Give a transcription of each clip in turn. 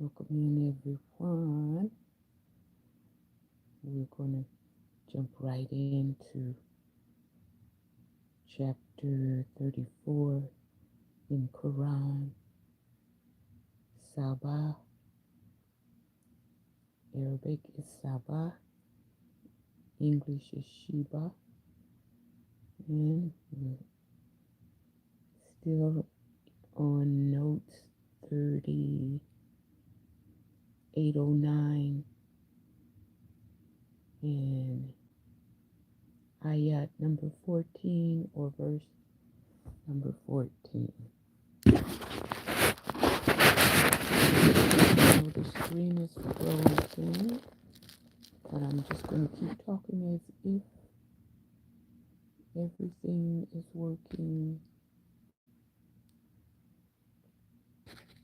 Welcome in, everyone. We're going to jump right into chapter 34 in Quran. Sabah, Arabic is Sabah, English is Sheba, and we're still on notes 3809 and ayat number 14 or verse number 14. So the screen is frozen, but I'm just going to keep talking as if everything is working.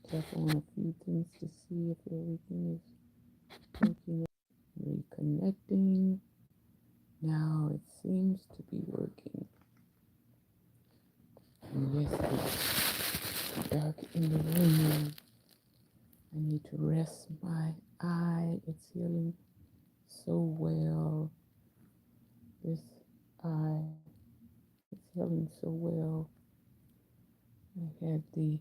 Tap on a few things to see if everything is working. Reconnecting. Now it seems to be working. And yes, it's dark in the room. I need to rest my eye. It's healing so well. This eye is healing so well. I had the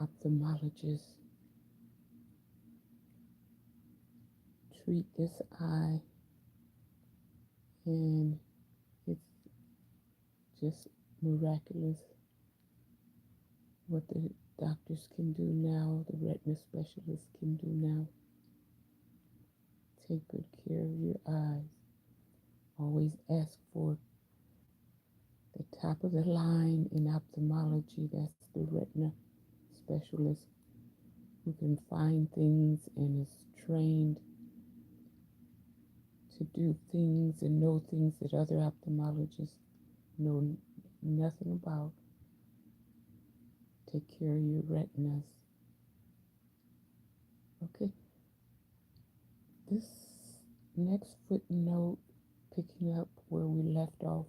ophthalmologist treat this eye, and it's just miraculous what the doctors can do now, the retina specialists can do now. Take good care of your eyes. Always ask for the top of the line in ophthalmology. That's the retina specialist who can find things and is trained to do things and know things that other ophthalmologists know nothing about. Take care of your retinas. Okay, this next footnote, picking up where we left off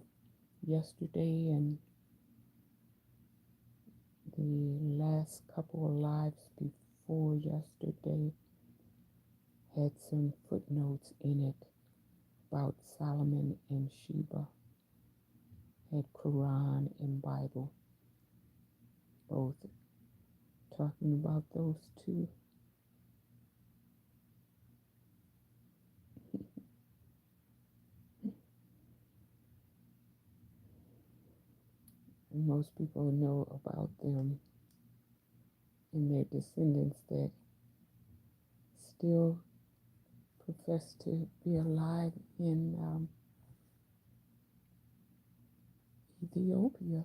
yesterday and the last couple of lives before yesterday, had some footnotes in it about Solomon and Sheba, had Quran and Bible, both talking about those two. And most people know about them and their descendants that still profess to be alive in Ethiopia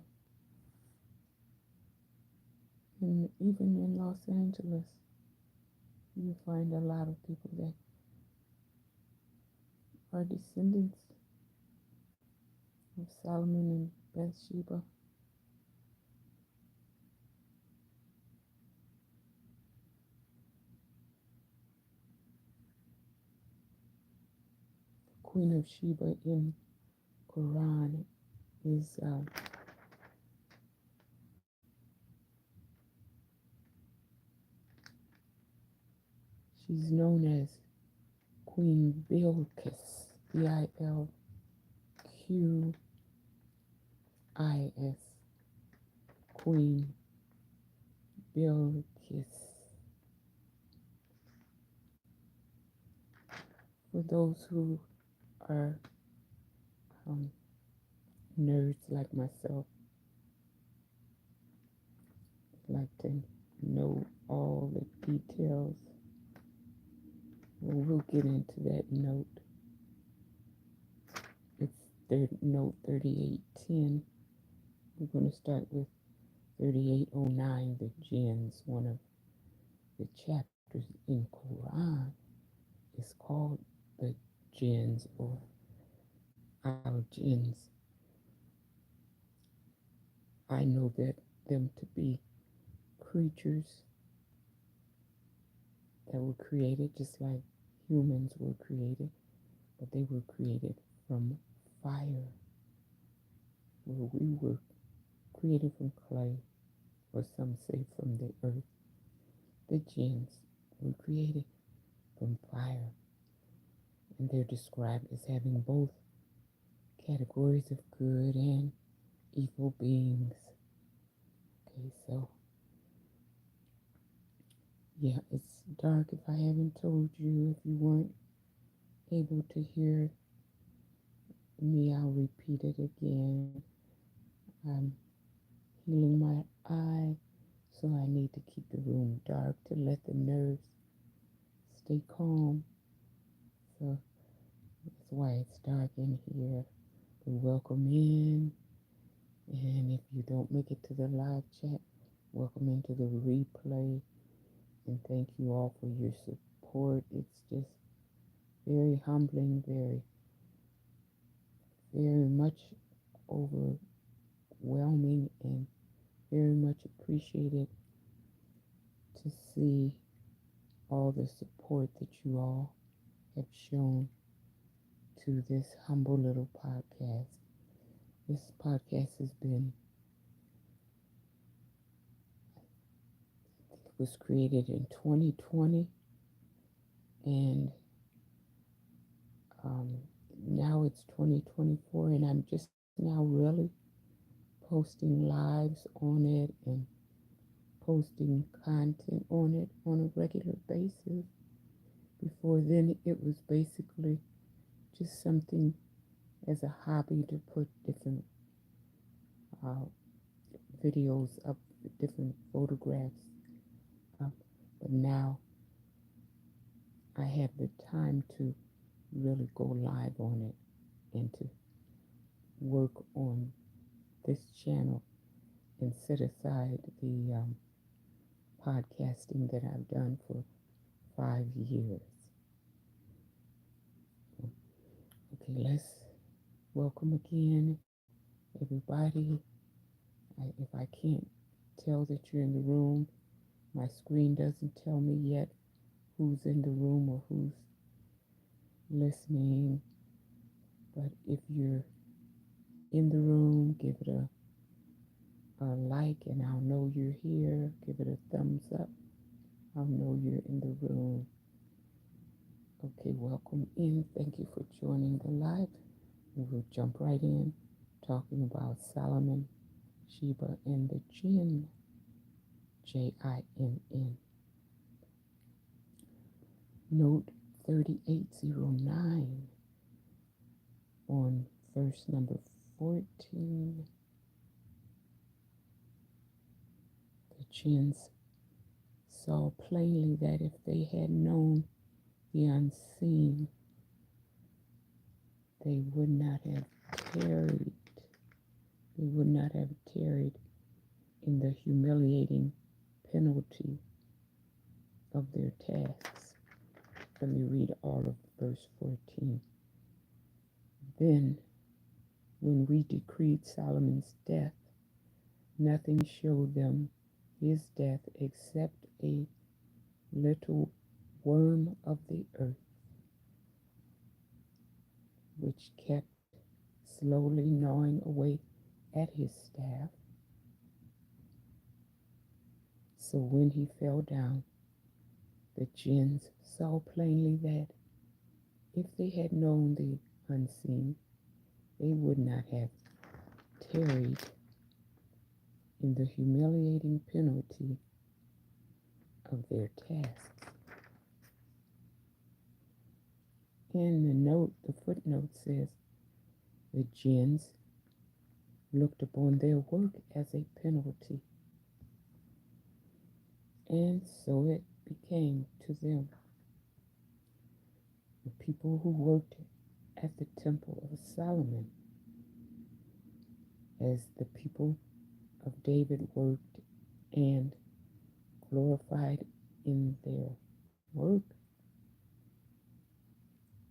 and even in Los Angeles. You find a lot of people that are descendants of Solomon and Bathsheba. Queen of Sheba in Quran is she's known as Queen Bilqis, Bilqis, Queen Bilqis. For those who are nerds like myself, like to know all the details. Well, we'll get into that note. It's note 3810. We're going to start with 3809, the jinns. One of the chapters in Quran is called the jinns or al-jinns. I know that them to be creatures that were created just like humans were created, but they were created from fire, where we were created from clay, or some say from the earth. The jinns, were created from fire, and they're described as having both categories of good and evil beings. Okay, so yeah, it's dark. If I haven't told you, if you weren't able to hear me, I'll repeat it again. I'm healing my eye, so I need to keep the room dark to let the nerves stay calm. So that's why it's dark in here. But welcome in, and if you don't make it to the live chat, welcome into the replay. And thank you all for your support. It's just very humbling, very much overwhelming, and very much appreciated to see all the support that you all have shown to this humble little podcast. This podcast was created in 2020, and um, now it's 2024, and I'm just now really posting lives on it and posting content on it on a regular basis. Before then, it was basically just something as a hobby to put different uh, videos up, different photographs up. But now I have the time to really go live on it and to work on this channel and set aside the podcasting that I've done for 5 years. Okay, let's welcome again, everybody. If I can't tell that you're in the room, my screen doesn't tell me yet who's in the room or who's listening. But if you're in the room, give it a like and I'll know you're here. Give it a thumbs up. I'll know you're in the room. Okay, welcome in. Thank you for joining the live. We'll jump right in talking about Solomon, Sheba, and the Jinn, Jinn. Note 3809 on verse number 14. The jinns saw plainly that if they had known the unseen, they would not have tarried. They would not have tarried in the humiliating penalty of their tasks. Let me read all of verse 14. Then, when we decreed Solomon's death, nothing showed them his death except a little worm of the earth, which kept slowly gnawing away at his staff. So when he fell down, the jinns saw plainly that if they had known the unseen, they would not have tarried in the humiliating penalty of their tasks. And the footnote says, the jinns looked upon their work as a penalty, and so it became to them. The people who worked at the temple of Solomon, as the people of David worked and glorified in their work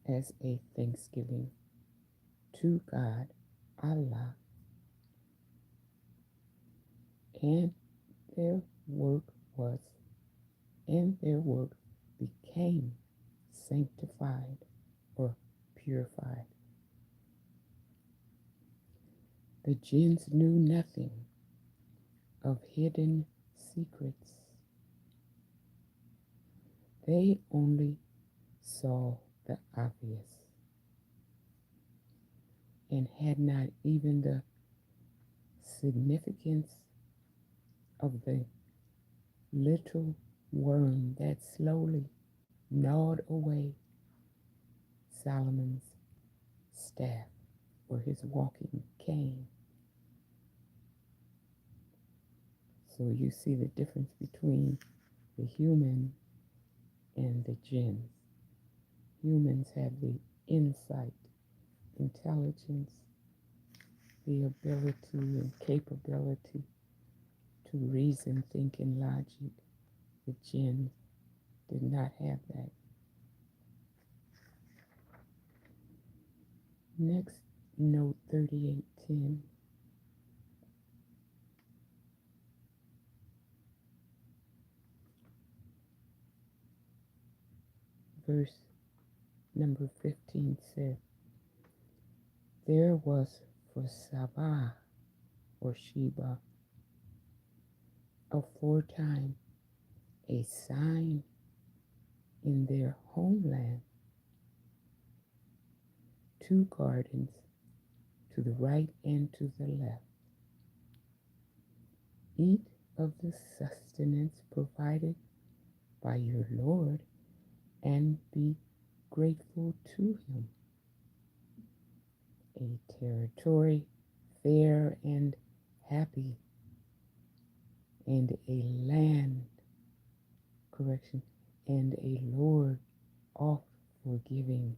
as a thanksgiving to God, Allah, and their work was, and their work became sanctified or purified. The jinns knew nothing of hidden secrets. They only saw the obvious and had not even the significance of the little worm that slowly gnawed away Solomon's staff or his walking cane. So you see the difference between the human and the jinns. Humans have the insight, intelligence, the ability and capability to reason, think, and logic. The jinn did not have that. Next, note 38:10. Verse number 15 says, there was for Sabah or Sheba aforetime a sign in their homeland, two gardens to the right and to the left. Eat of the sustenance provided by your Lord and be grateful to him. A territory fair and happy, and a land, correction, and a Lord oft forgiving.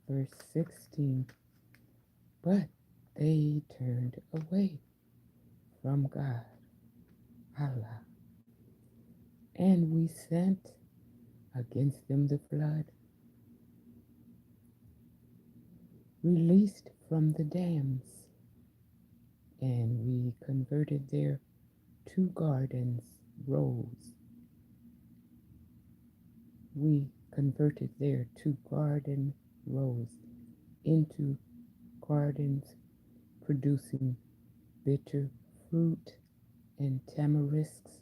Verse 16, but they turned away from God, Allah, and we sent against them the flood, released from the dams, and we converted their two gardens rows. We converted their two garden rows into gardens producing bitter fruit and tamarisks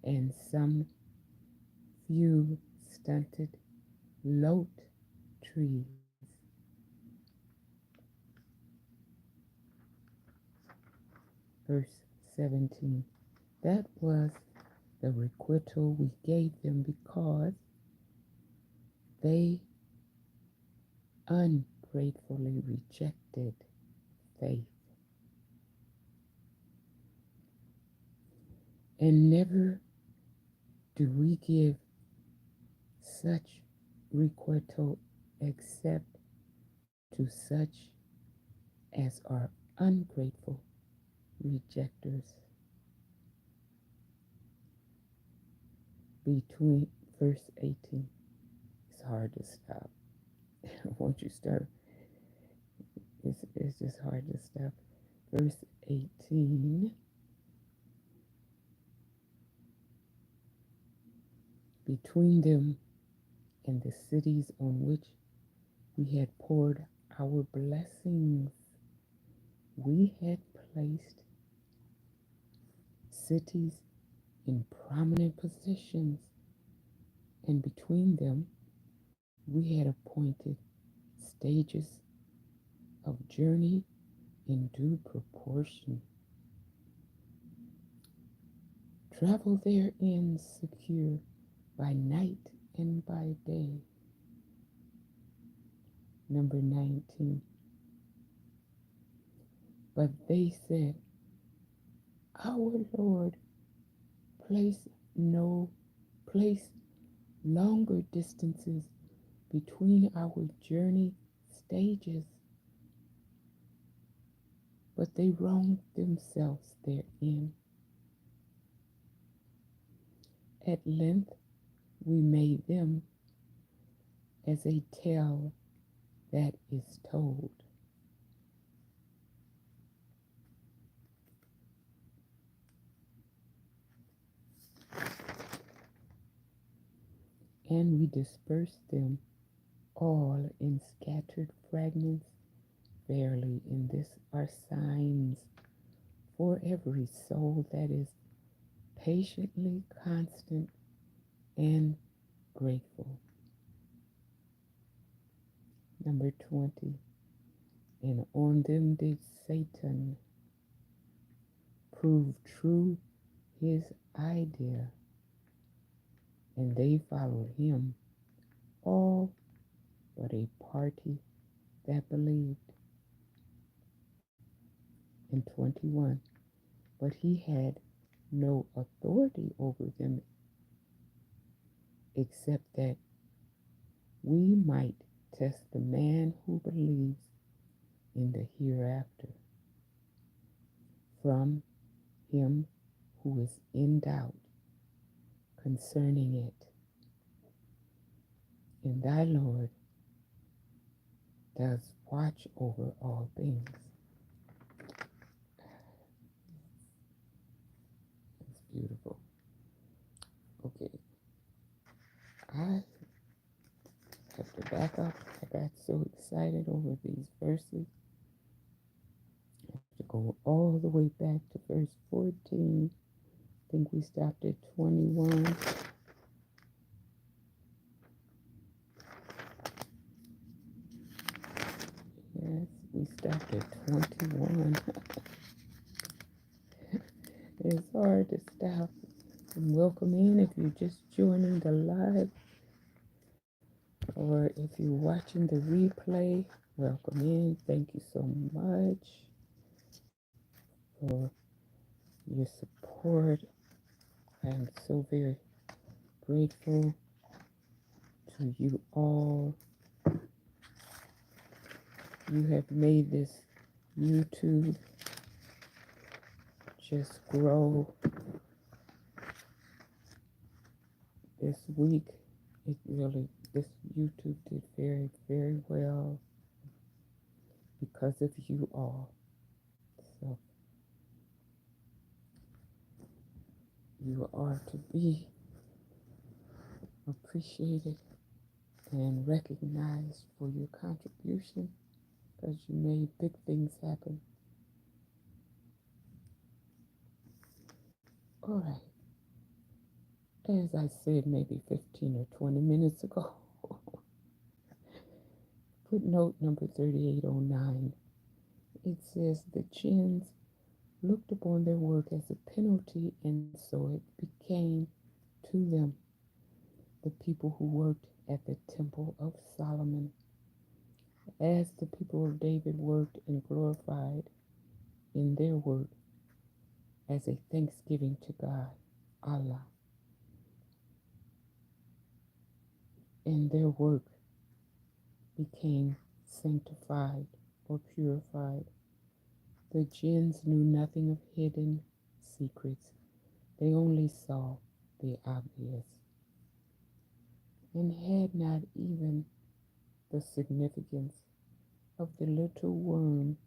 and some few stunted lote trees. Verse 17, that was the requital we gave them because they ungratefully rejected faith. And never do we give such requital except to such as are ungrateful rejecters. Between verse 18, it's hard to stop. Once you start, it's just hard to stop. Verse 18, between them and the cities on which we had poured our blessings, we had placed cities in prominent positions, and between them we had appointed stages of journey in due proportion. Travel therein secure by night and by day. Number 19. But they said, our Lord, place longer distances between our journey stages. But they wronged themselves therein. At length we made them as a tale that is told. And we dispersed them all in scattered fragments. Verily, in this are signs for every soul that is patiently constant and grateful. Number 20. And on them did Satan prove true his idea, and they followed him, all but a party that believed. In 21. But he had no authority over them except that we might test the man who believes in the hereafter from him who is in doubt concerning it. And thy Lord does watch over all things. It's beautiful. Okay, I have to back up. I got so excited over these verses. I have to go all the way back to verse 14. I think we stopped at 21. Yes, we stopped at 21. It's hard to stop. And welcome in if you're just joining the live, or if you're watching the replay. Welcome in. Thank you so much for your support. I am so very grateful to you all. You have made this YouTube just grow this week. This YouTube did very, very well because of you all. So you are to be appreciated and recognized for your contribution because you made big things happen. All right. As I said maybe 15 or 20 minutes ago, footnote number 3809, it says the jinns looked upon their work as a penalty, and so it became to them the people who worked at the temple of Solomon, as the people of David worked and glorified in their work as a thanksgiving to God, Allah. And their work became sanctified or purified. The jinns knew nothing of hidden secrets. They only saw the obvious and had not even the significance of the little worm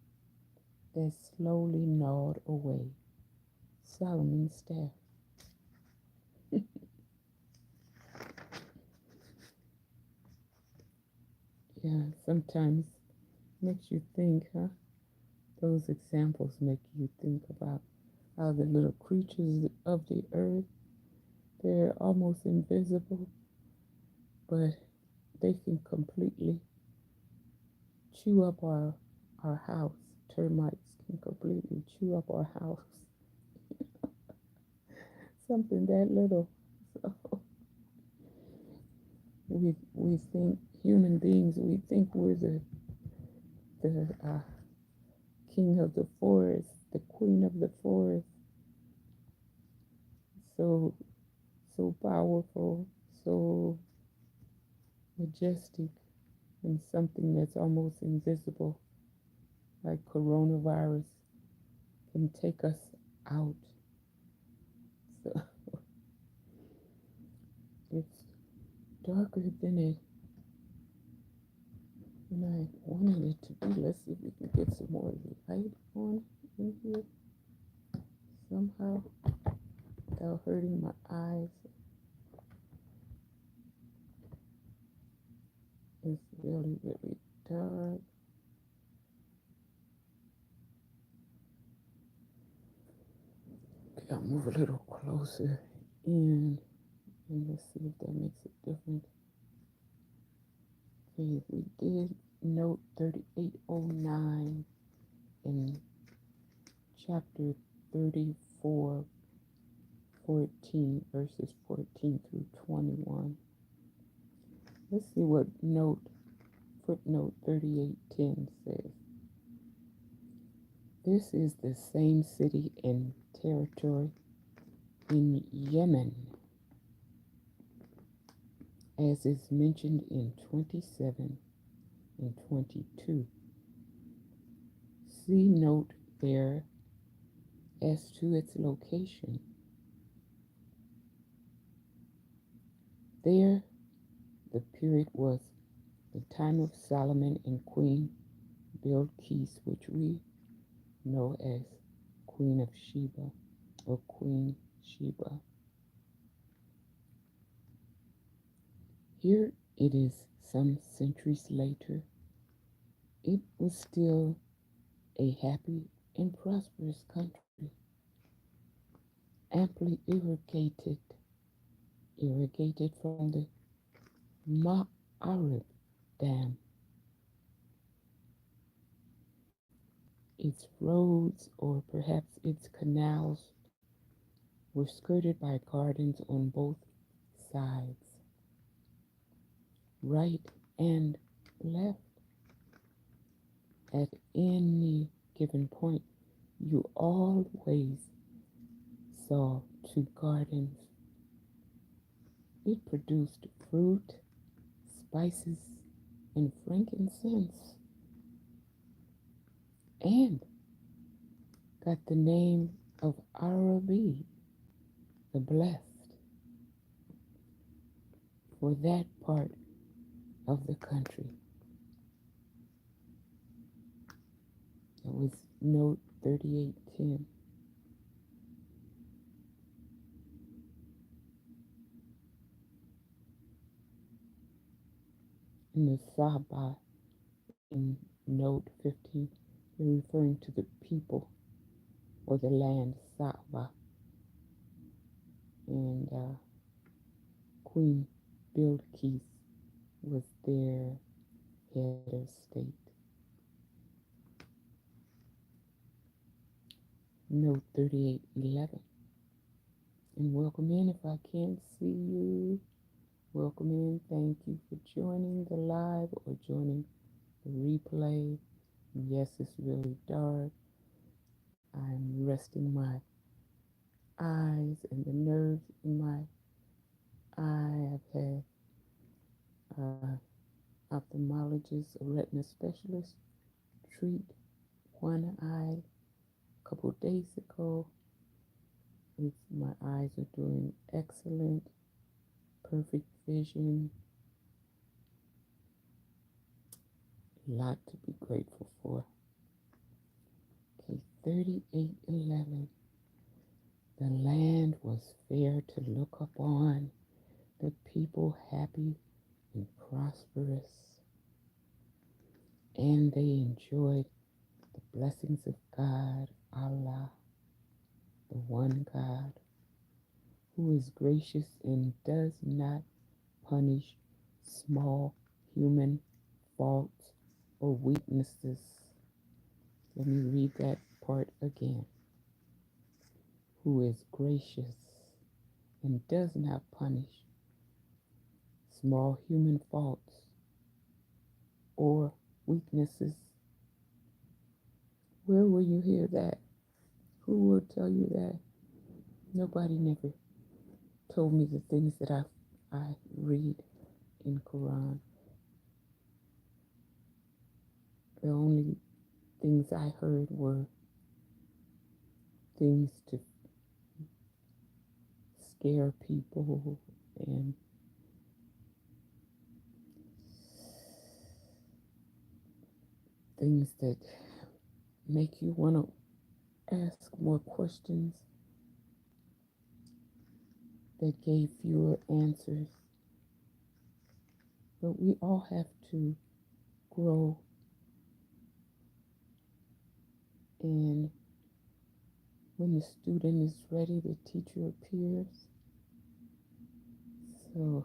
that slowly gnawed away Solomon's staff. Yeah, sometimes makes you think, huh? Those examples make you think about how the little creatures of the earth, they're almost invisible, but they can completely chew up our house. Termites can completely chew up our house. Something that little. So we think human beings, we think we're the king of the forest, the queen of the forest. So powerful, so majestic, and something that's almost invisible, like coronavirus, can take us out. So it's darker than it than I wanted it to be. Let's see if we can get some more light on in here somehow without hurting my eyes. It's really, really dark. I'll move a little closer in and let's see if that makes a difference. Okay, we did note 3809 in chapter 34, 14, verses 14 through 21. Let's see what footnote 3810 says. This is the same city and territory in Yemen as is mentioned in 27 and 22. See note there as to its location. There, the period was the time of Solomon and Queen Bilqis, which we know as Queen of Sheba or Queen Sheba. Here it is some centuries later. It was still a happy and prosperous country, amply irrigated from the Ma'arib Dam. Its roads, or perhaps its canals, were skirted by gardens on both sides, right and left. At any given point, you always saw two gardens. It produced fruit, spices, and frankincense, and got the name of Arabi, the blessed, for that part of the country. That was note 3810. In the Saba, in note 15, they're referring to the people or the land Saba. And Queen Bilqis was their head of state. Note 3811. And welcome in. If I can't see you, welcome in. Thank you for joining the live or joining the replay. Yes, it's really dark. I'm resting my eyes and the nerves in my eye. I've had ophthalmologist, a retina specialist, treat one eye a couple days ago. My eyes are doing excellent, perfect vision. A lot to be grateful for. Okay, 3811. The land was fair to look upon, the people happy and prosperous, and they enjoyed the blessings of God, Allah, the one God, who is gracious and does not punish small human faults or weaknesses. Let me read that part again. Who is gracious and does not punish small human faults or weaknesses. Where will you hear that? Who will tell you that? Nobody never told me the things that I read in Quran. The only things I heard were things to scare people and things that make you want to ask more questions that gave fewer answers. But we all have to grow, and when the student is ready, the teacher appears. So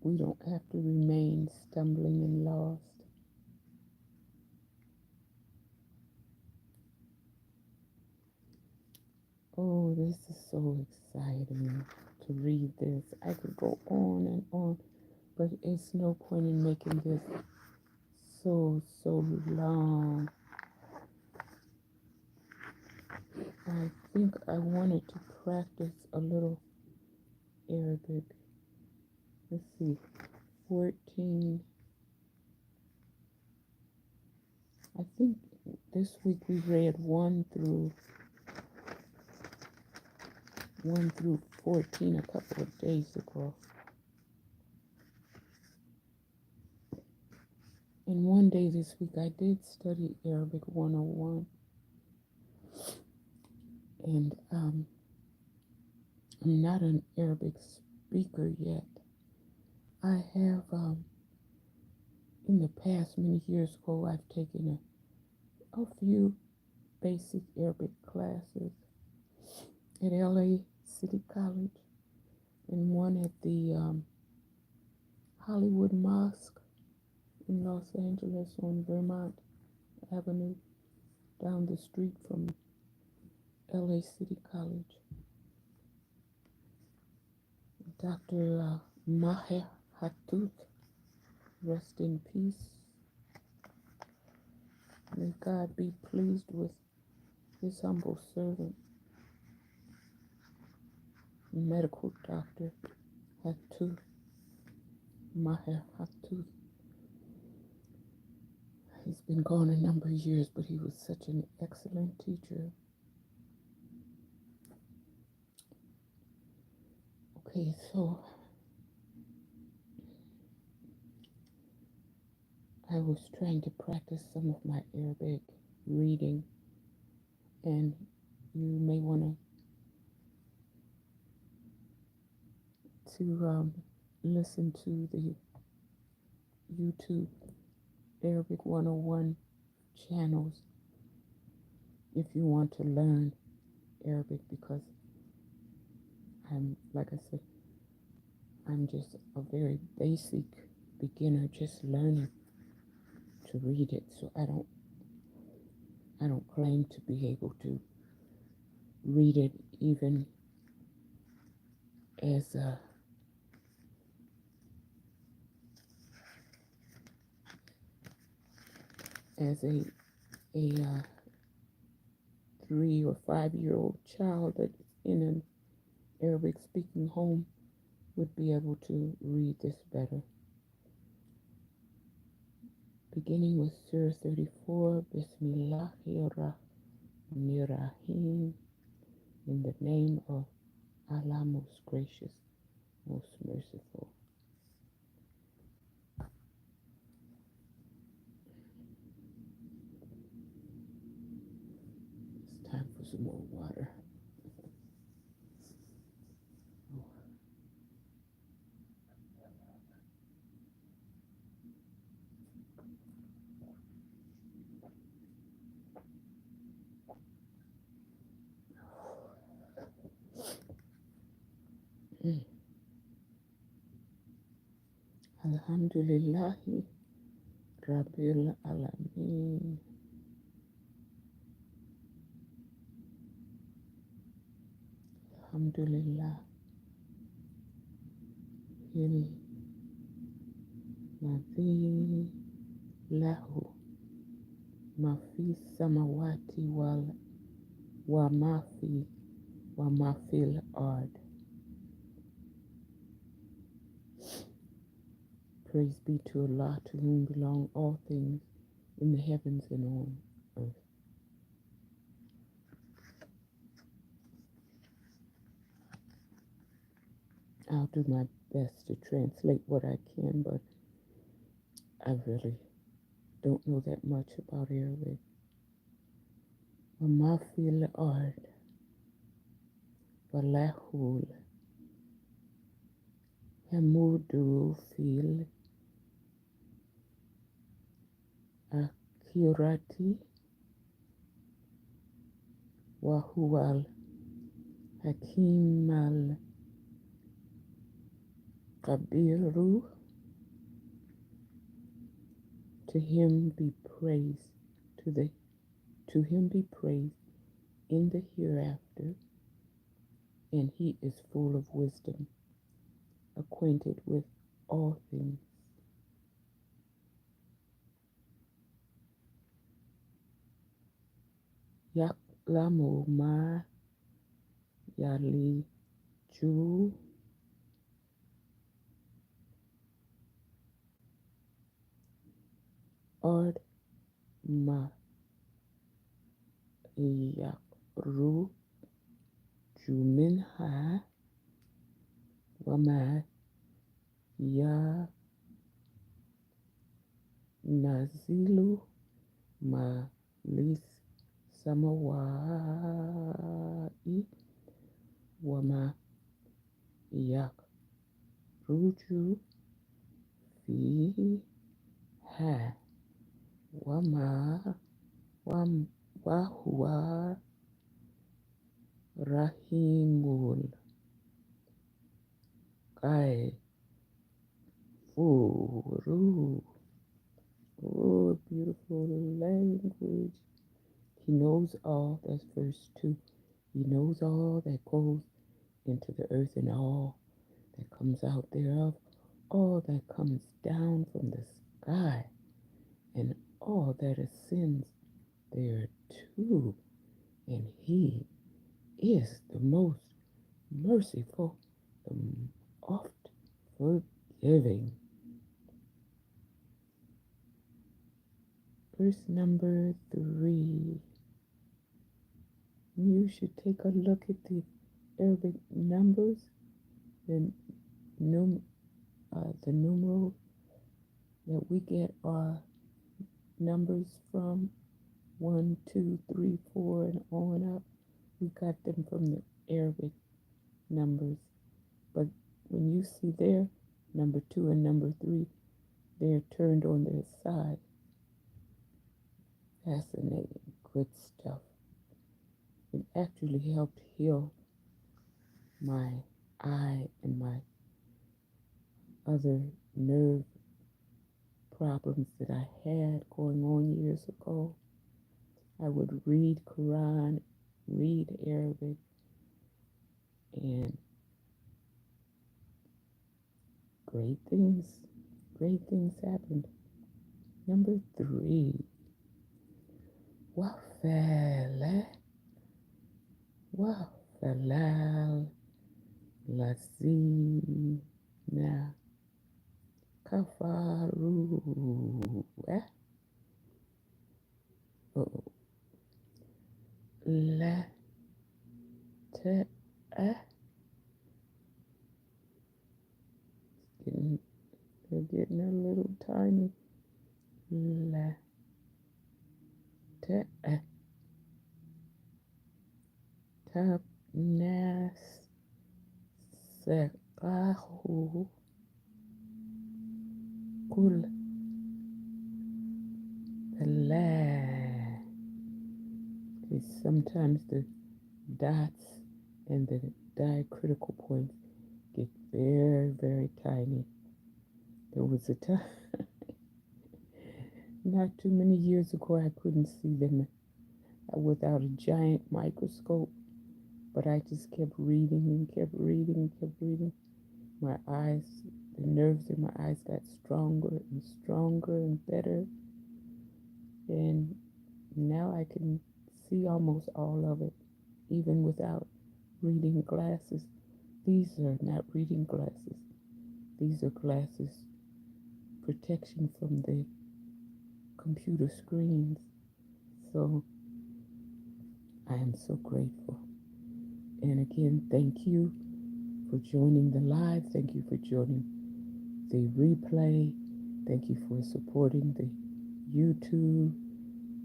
we don't have to remain stumbling and lost. Oh, this is so exciting to read this. I could go on, but it's no point in making this so long. I think I wanted to practice a little Arabic. Let's see, 14. I think this week we read 1 through 14 a couple of days ago. And one day this week I did study Arabic 101. And I'm not an Arabic speaker yet. I have, in the past, many years ago, I've taken a few basic Arabic classes at LA City College and one at the Hollywood Mosque in Los Angeles on Vermont Avenue down the street from LA City College. Dr. Maher Hattuth, rest in peace. May God be pleased with his humble servant, medical doctor Hattuth, Maher Hattuth. He's been gone a number of years, but he was such an excellent teacher. Okay, so I was trying to practice some of my Arabic reading, and you may want to listen to the YouTube Arabic 101 channels if you want to learn Arabic, because like I said, I'm just a very basic beginner, just learning to read it. So I don't claim to be able to read it even as a a 3 or 5-year-old child that's in an Arabic speaking home would be able to read this better. Beginning with Surah 34, Bismillahirrahmanirrahim, in the name of Allah, most gracious, most merciful. It's time for some more water. Alhamdulillahi Rabbil Alameen. Alhamdulillah Hil Nadhi Lahu Mafi Samawati wa Mafil Ard. Praise be to Allah, to whom belong all things in the heavens and on earth. I'll do my best to translate what I can, but I really don't know that much about Arabic. وَمَا فِي الْأَرْضِ وَلَهُ الْحَمْدُ فِي الْآخِرَةِ Akhirati wa huwal hakimal kabiru. To him be praise, to him be praised in the hereafter, and he is full of wisdom, acquainted with all things. Yaklamu ma yali ju ard ma yakru juminha wama ya nazilu ma lis samawai wama yakruju fiha wama wahuwa rahimul Furu. Oh, beautiful language. He knows all, that's verse 2. He knows all that goes into the earth and all that comes out thereof, all that comes down from the sky, and all that ascends there too. And he is the most merciful, the oft forgiving. Verse number 3. You should take a look at the Arabic numbers, the numeral that we get our numbers from 1, 2, 3, 4, and on up. We got them from the Arabic numbers. But when you see there, number 2 and number 3, they're turned on their side. Fascinating, good stuff. It actually helped heal my eye and my other nerve problems that I had going on years ago. I would read Quran, read Arabic, and great things happened. Number 3, wafalal lazina kafaru. La te they're getting a little tiny. La te tabnas sekahu kul la. Sometimes the dots and the diacritical points get very, very tiny. There was a time, not too many years ago, I couldn't see them without a giant microscope, but I just kept reading and kept reading and kept reading. My eyes, the nerves in my eyes got stronger and stronger and better, and now I can see almost all of it, even without reading glasses. These are not reading glasses. These are glasses, protection from the computer screens. So I am so grateful. And again, thank you for joining the live. Thank you for joining the replay. Thank you for supporting the YouTube.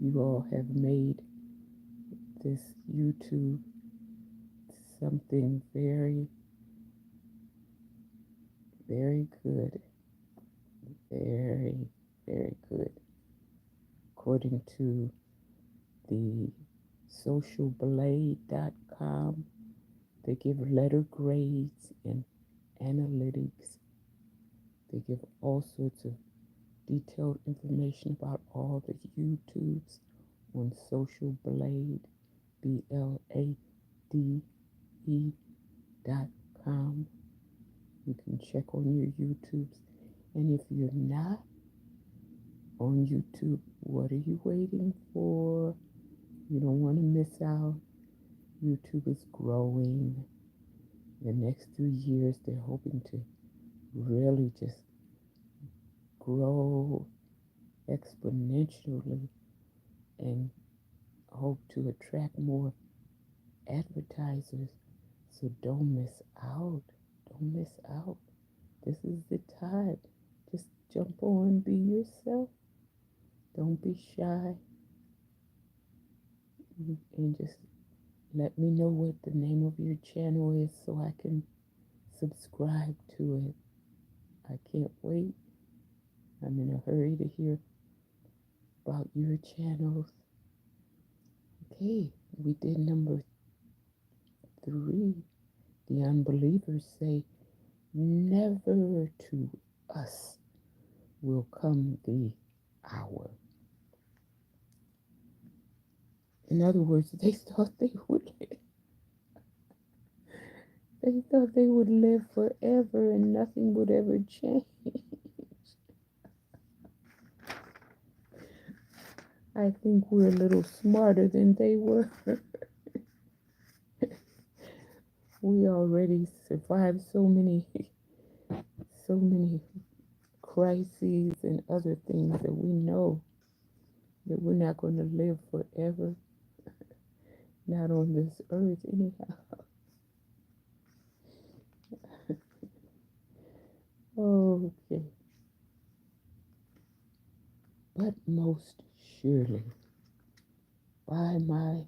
You all have made this YouTube something very, very good. Very, very good. according to the socialblade.com. They give letter grades and analytics. They give all sorts of detailed information about all the YouTubes on Social Blade, BLADE.com. You can check on your YouTubes. And if you're not on YouTube, what are you waiting for? You don't want to miss out. YouTube is growing. The next 3 years, they're hoping to really just grow exponentially and hope to attract more advertisers. So don't miss out. Don't miss out. This is the time. Just jump on, be yourself. Don't be shy. And just let me know what the name of your channel is so I can subscribe to it. I can't wait. I'm in a hurry to hear about your channels. Okay, we did number 3. The unbelievers say, never to us will come the hour. In other words, they thought they would live forever and nothing would ever change. I think we're a little smarter than they were. We already survived so many crises and other things that we know that we're not going to live forever, not on this earth anyhow. Okay. But most surely, by my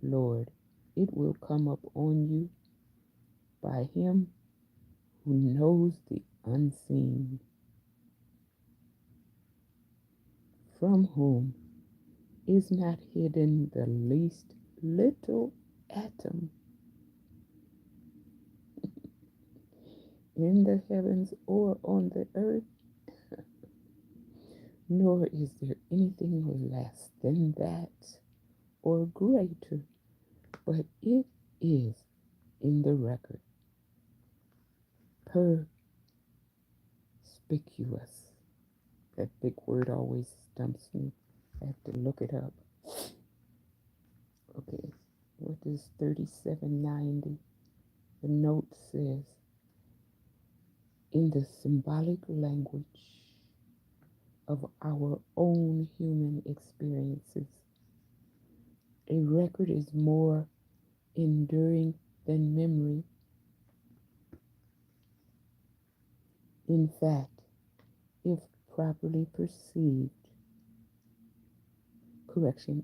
Lord, it will come up on you by him who knows the unseen, from whom is not hidden the least little atom in the heavens or on the earth, nor is there anything less than that or greater, but it is in the record, perspicuous. That big word always stumps me. I have to look it up. Okay, what is 3790? The note says, in the symbolic language of our own human experiences, a record is more enduring than memory. In fact, if properly perceived,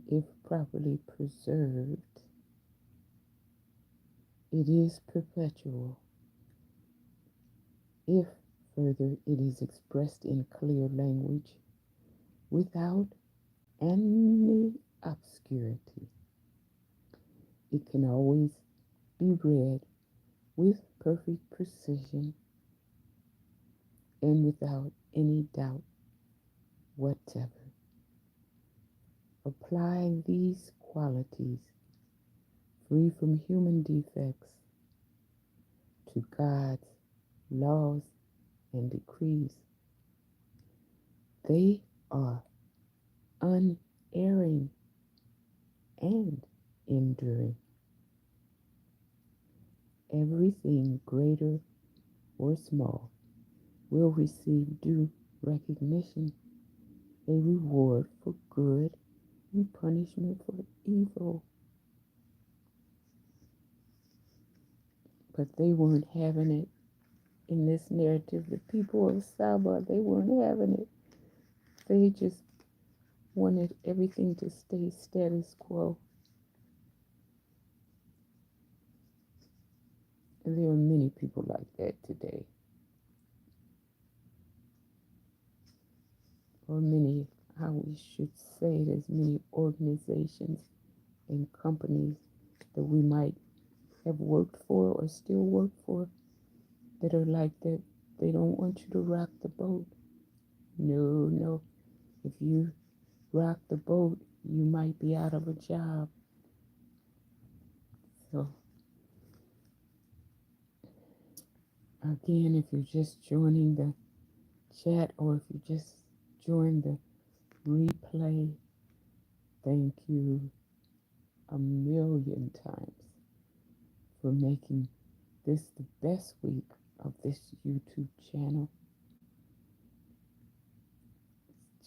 if properly preserved, it is perpetual. If further it is expressed in clear language, without any obscurity, it can always be read with perfect precision and without any doubt whatever. Applying these qualities, free from human defects, to God's laws and decrees, they are unerring and enduring. Everything greater or small will receive due recognition, a reward for good and punishment for evil. But they weren't having it in this narrative. The people of Saba, they weren't having it. They just wanted everything to stay status quo. And there are many people like that today. Or many, how we should say it, as many organizations and companies that we might have worked for or still work for that are like that. They don't want you to rock the boat. No, no. If you rock the boat, you might be out of a job. So, again, if you're just joining the chat or if you just joined the replay, thank you a million times for making this the best week of this YouTube channel.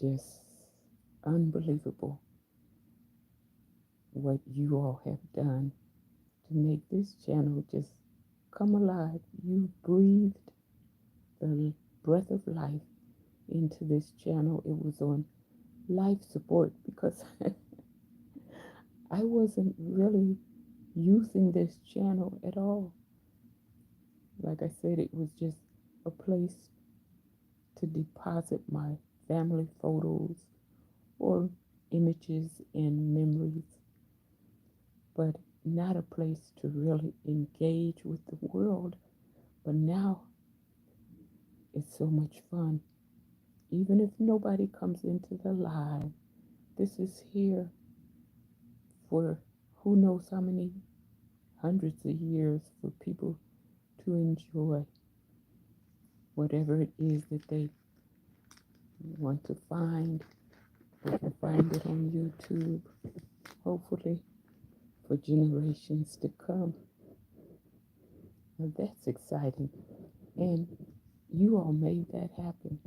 Just unbelievable what you all have done to make this channel just come alive. You breathed the breath of life into this channel. It was on life support because I wasn't really using this channel at all. Like I said, it was just a place to deposit my family photos or images and memories, but not a place to really engage with the world. But now it's so much fun. Even if nobody comes into the live, this is here for who knows how many hundreds of years for people to enjoy whatever it is that they want to find. They can find it on YouTube, hopefully for generations to come. Now that's exciting. And you all made that happen.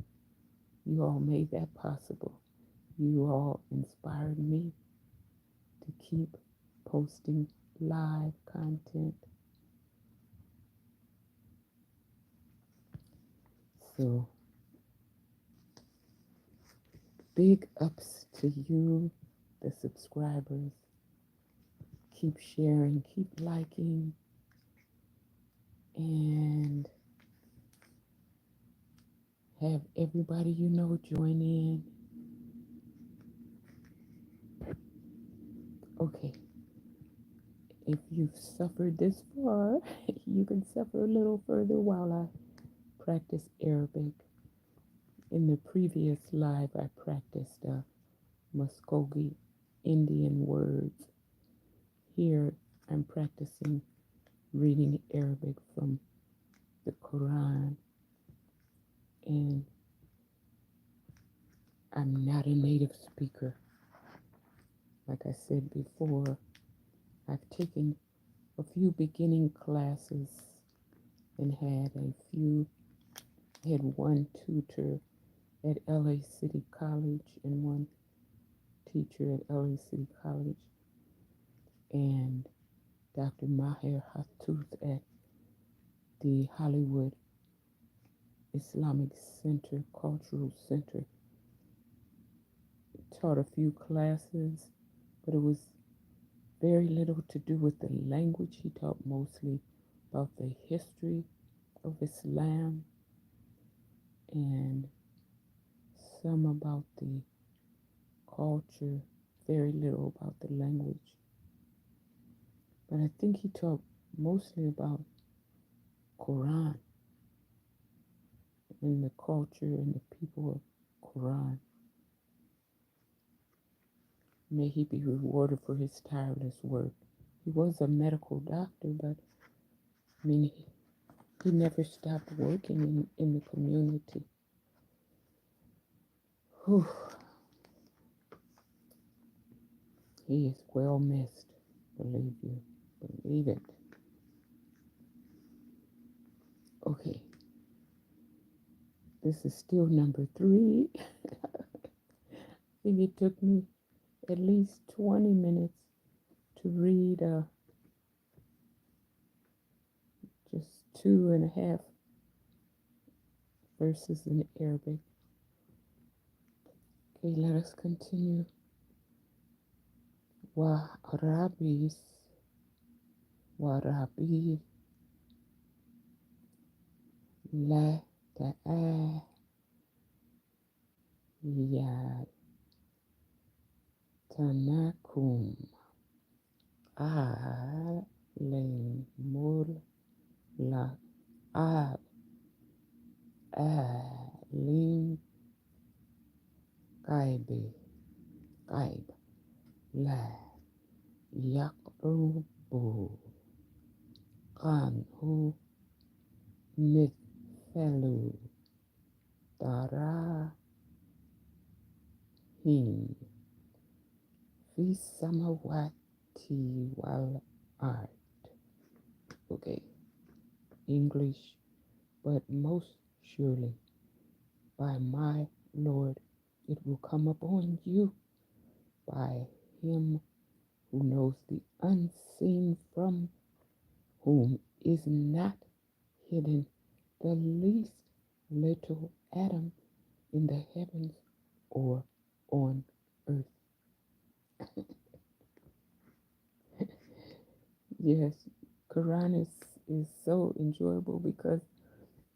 You all made that possible. You all inspired me to keep posting live content. So big ups to you, the subscribers. Keep sharing, keep liking, and have everybody you know join in. Okay, if you've suffered this far, you can suffer a little further while I practice Arabic. In the previous live, I practiced Muskogee Indian words. Here, I'm practicing reading Arabic from the Quran, and I'm not a native speaker. Like I said before, I've taken a few beginning classes and had one tutor at LA City College and one teacher at LA City College, and Dr. Maher Hatouth at the Hollywood Islamic Center, Cultural Center. Taught a few classes, but it was very little to do with the language. He taught mostly about the history of Islam and some about the culture, very little about the language. But I think he taught mostly about Quran and the culture and the people of Quran. May he be rewarded for his tireless work. He was a medical doctor, but I mean, he never stopped working in the community. Whew. He is well missed, believe you. Believe it. Okay, this is still number 3. I think it took me at least 20 minutes to read just 2.5 verses in Arabic. Okay, let us continue. Wa Arabis, wa Rabi, la ta'a, ya Tanakum Alen Mul La Ab Alim Gaibi Gaib La Yakrubu Kanhu Mithelu Darahim Visamawati Wal Art. Okay, English. But most surely by my Lord it will come upon you, by him who knows the unseen, from whom is not hidden the least little atom in the heavens or on earth. Yes, Quran is so enjoyable because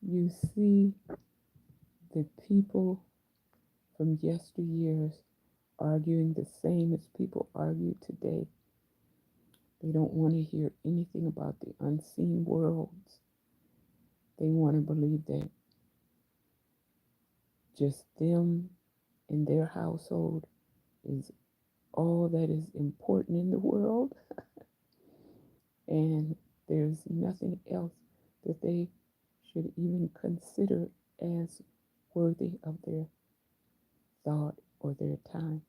you see the people from yesteryears arguing the same as people argue today. They don't want to hear anything about the unseen worlds. They want to believe that just them and their household is all that is important in the world, and there's nothing else that they should even consider as worthy of their thought or their time.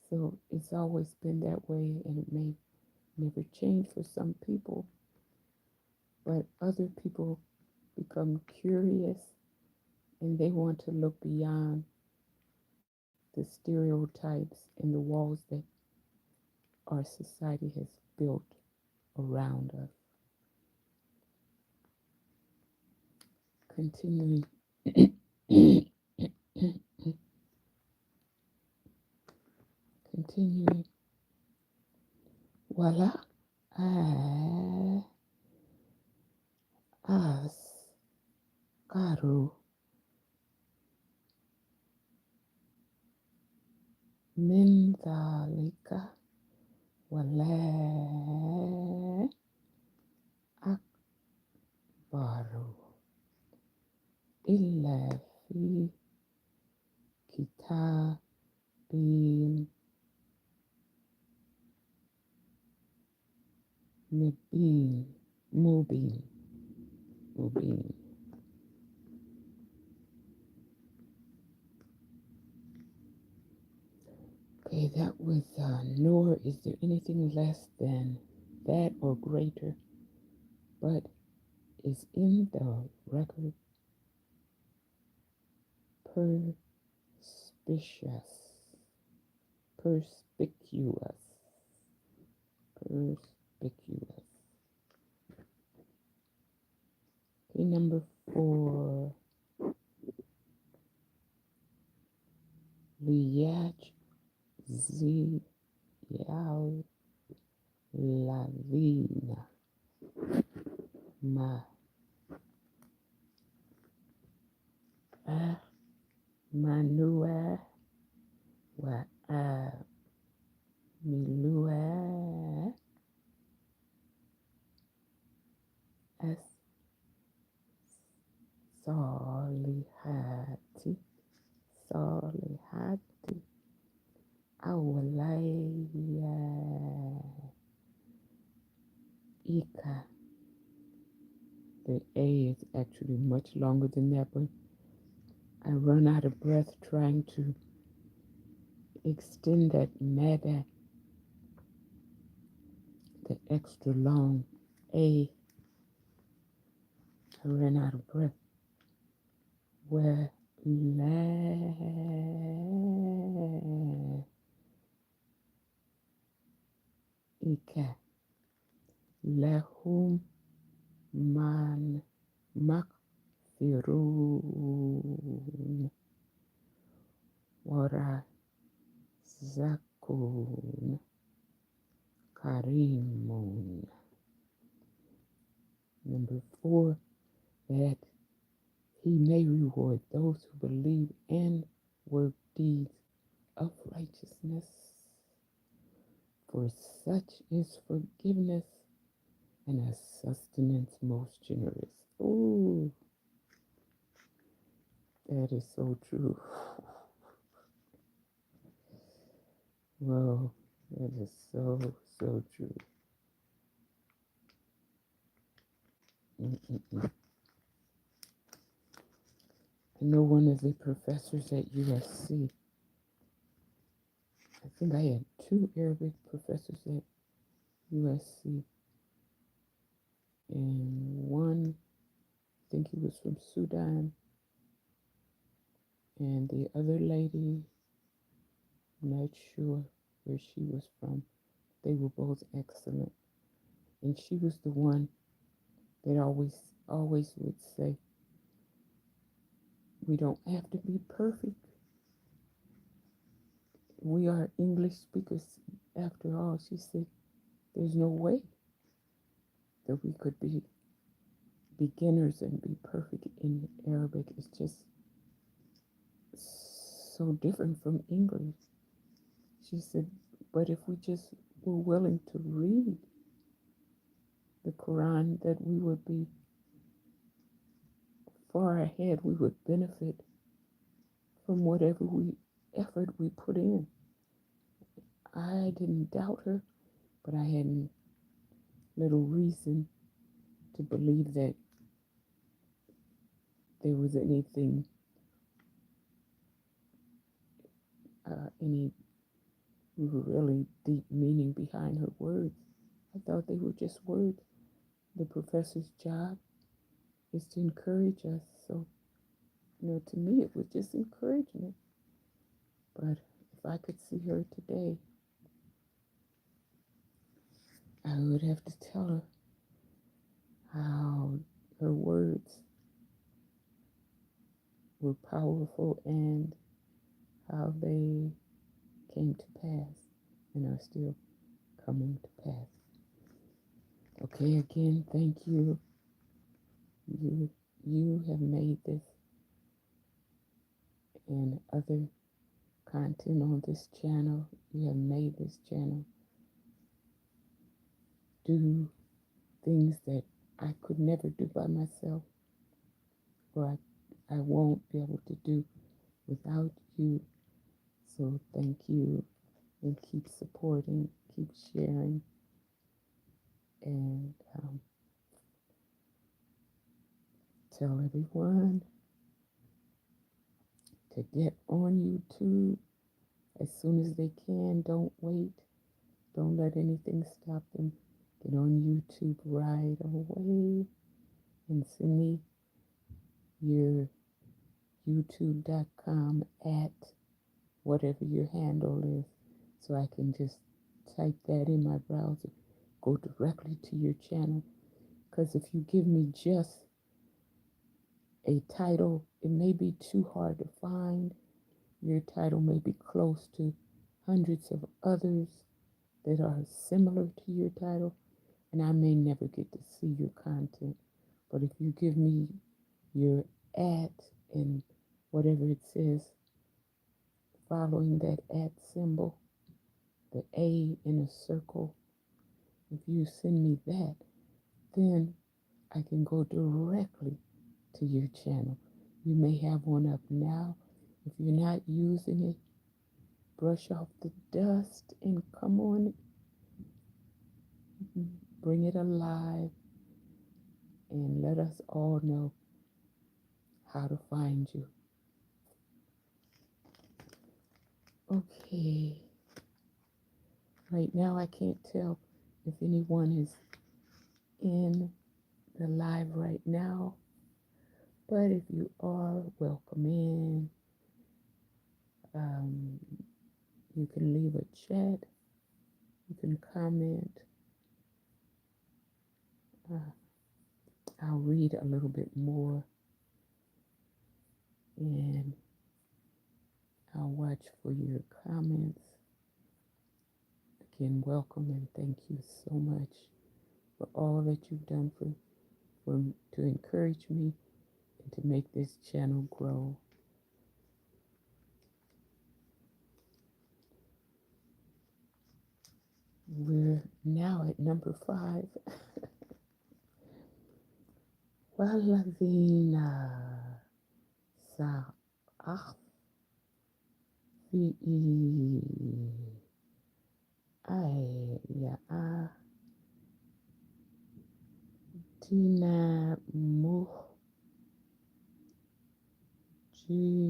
So it's always been that way, and it may never change for some people, but other people become curious and they want to look beyond the stereotypes and the walls that our society has built around us. Continuing, continuing, voila, as karu min dhalika wala akbaru illa fi kitabin mubin. Okay, that was nor is there anything less than that or greater, but is in the record perspicuous, perspicuous, perspicuous. Okay, number 4. Liyaj zi yal lavina ma manua wa milua as salihati awalaya ika. The A is actually much longer than that, but I run out of breath trying to extend that mada, the extra long A. I ran out of breath. Where ika lahum man makfirun wara zakun karimun. Number 4, that he may reward those who believe and work deeds of righteousness. For such is forgiveness, and a sustenance most generous. Ooh, that is so true. Whoa, that is so, so true. Mm-mm-mm. I know one of the professors at USC, I think I had two Arabic professors at USC, and one, I think he was from Sudan, and the other lady, I'm not sure where she was from. They were both excellent. And she was the one that always would say, we don't have to be perfect. We are English speakers after all. She said, there's no way that we could be beginners and be perfect in Arabic. It's just so different from English. She said, but if we just were willing to read the Quran, that we would be far ahead. We would benefit from whatever effort we put in. I didn't doubt her, but I had little reason to believe that there was any really deep meaning behind her words. I thought they were just words. The professor's job is to encourage us. So, to me, it was just encouragement. But if I could see her today, I would have to tell her how her words were powerful and how they came to pass and are still coming to pass. Okay, again, thank you. You have made this and other content on this channel. You have made this channel do things that I could never do by myself, or I won't be able to do without you. So thank you, and keep supporting, keep sharing, and tell everyone to get on YouTube as soon as they can. Don't wait. Don't let anything stop them. Get on YouTube right away and send me your youtube.com at whatever your handle is, so I can just type that in my browser, go directly to your channel. Because if you give me just a title, it may be too hard to find. Your title may be close to hundreds of others that are similar to your title, and I may never get to see your content. But if you give me your at and whatever it says following that at symbol, the A in a circle, if you send me that, then I can go directly to your channel. You may have one up now. If you're not using it, brush off the dust and come on, bring it alive, and let us all know how to find you. Okay, right now I can't tell if anyone is in the live right now, but if you are, welcome in. You can leave a chat, you can comment. I'll read a little bit more, and I'll watch for your comments. Again, welcome and thank you so much for all that you've done to encourage me and to make this channel grow. We're now at number 5. والذين سأخفي آياتنا معجزين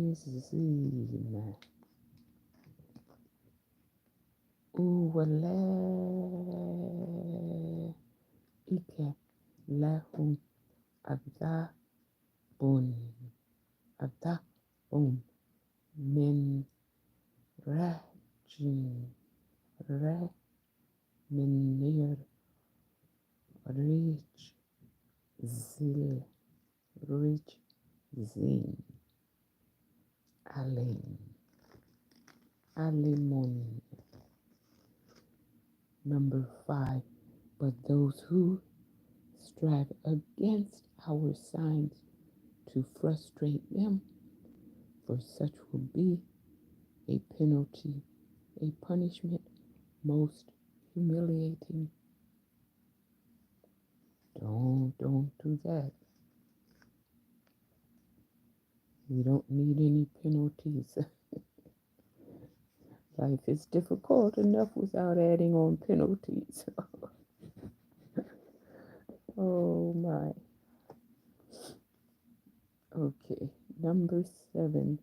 أولئك لهم عذاب عذاب من رج من نير رج زين عليم. Number 5. But those who strive against our signs to frustrate them, for such will be a penalty, a punishment most humiliating. Don't do that. We don't need any penalties. Life is difficult enough without adding on penalties. Oh my. Okay, number 7.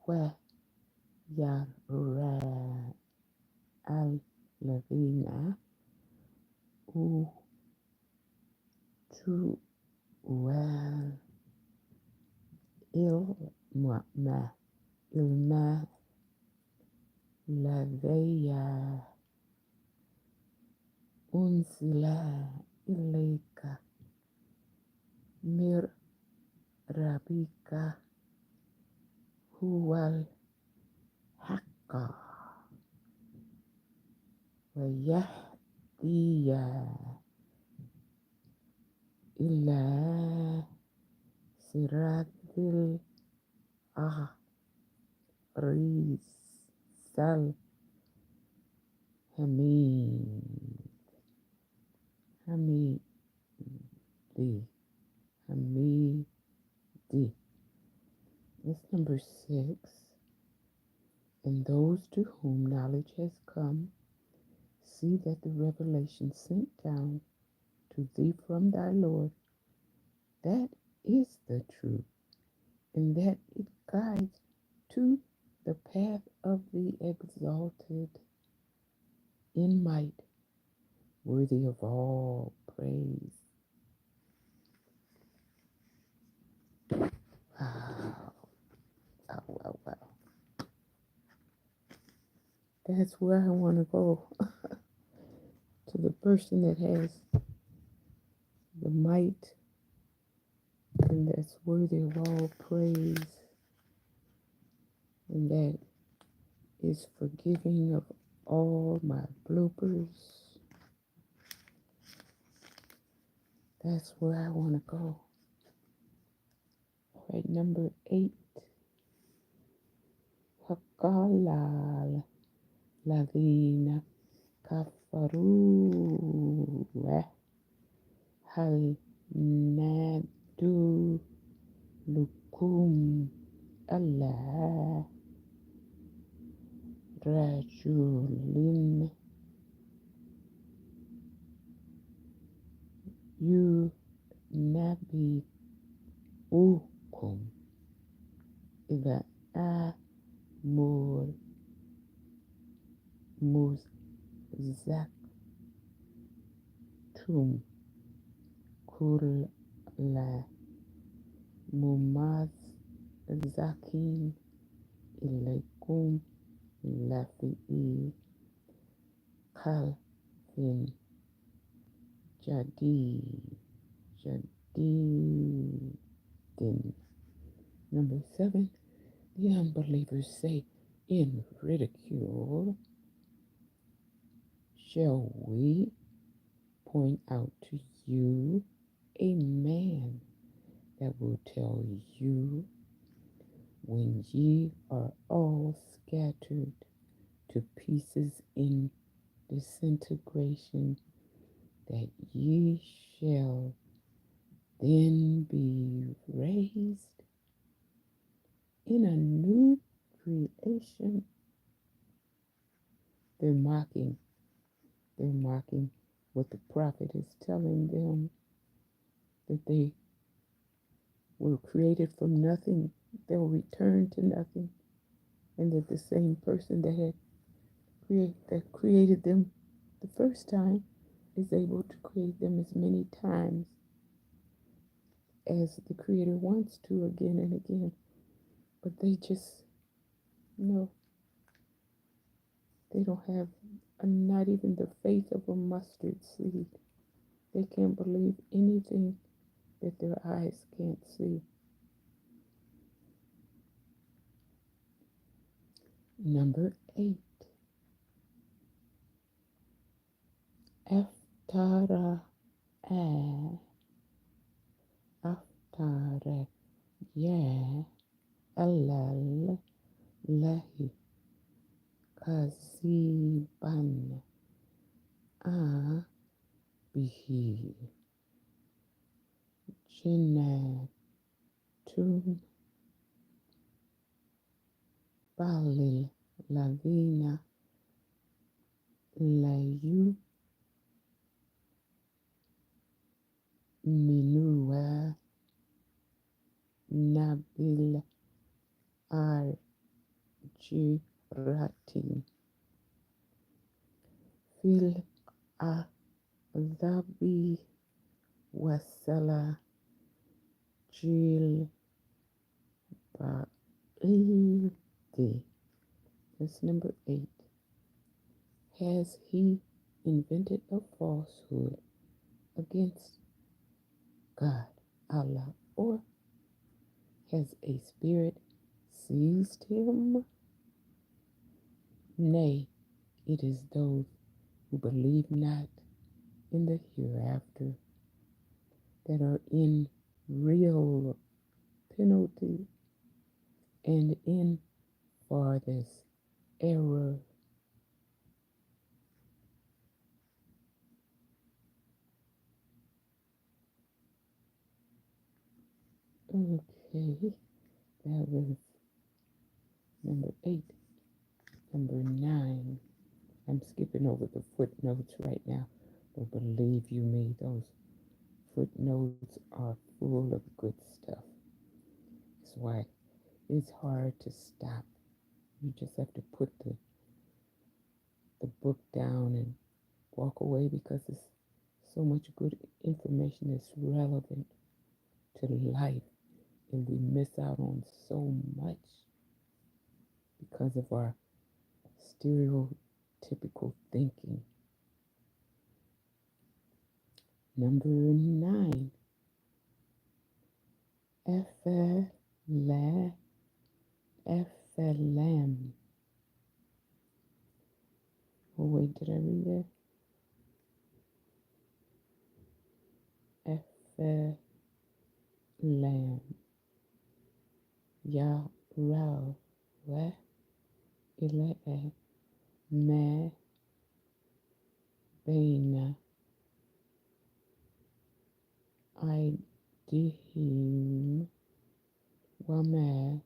ويرى الذين أوتوا العلم الذي أنزل إليك من ربك هو الحق ويهدي إلى صراط الحميد. That's number 6. And those to whom knowledge has come, see that the revelation sent down to thee from thy Lord, that is the truth, and that it guides to the path of the exalted in might, worthy of all praise. Wow. Wow. That's where I want to go. To the person that has the might and that's worthy of all praise, and that is forgiving of all my bloopers. That's where I want to go. All right, number 8. Hakala ladina kafaru hal nadu lukum Allah rajulin yunabi'ukum idha amur muzaktum kulla mumazakin ilaikum lafi'i kalfin jadidin. Number 7. The unbelievers say in ridicule, shall we point out to you a man that will tell you when ye are all scattered to pieces in disintegration, that ye shall then be raised in a new creation. They're mocking. They're mocking what the prophet is telling them, that they were created from nothing. They'll return to nothing. And that the same person that created them the first time is able to create them as many times as the Creator wants to, again and again. But they just, no, they don't have not even the faith of a mustard seed. They can't believe anything that their eyes can't see. Number 8. Aftara Aftara Ya Alal Lahi Kaziban A Bihi Jinnatun Balil Lavina Layu Minua Nabil Arjirati Fil Adhabi Wasala Jil Ba'idi. That's number 8. Has he invented a falsehood against God, Allah, or has a spirit seized him? Nay, it is those who believe not in the hereafter that are in real penalty and in farthest error. Okay, that was number 8. Number 9. I'm skipping over the footnotes right now, but believe you me, those footnotes are full of good stuff. That's why it's hard to stop. You just have to put the book down and walk away, because it's so much good information that's relevant to life, and we miss out on so much because of our stereotypical thinking. Number 9. FLM. Oh wait, did I read that? FLM. Ya Rao. Wa Ile Ma Baina Aidihim Wama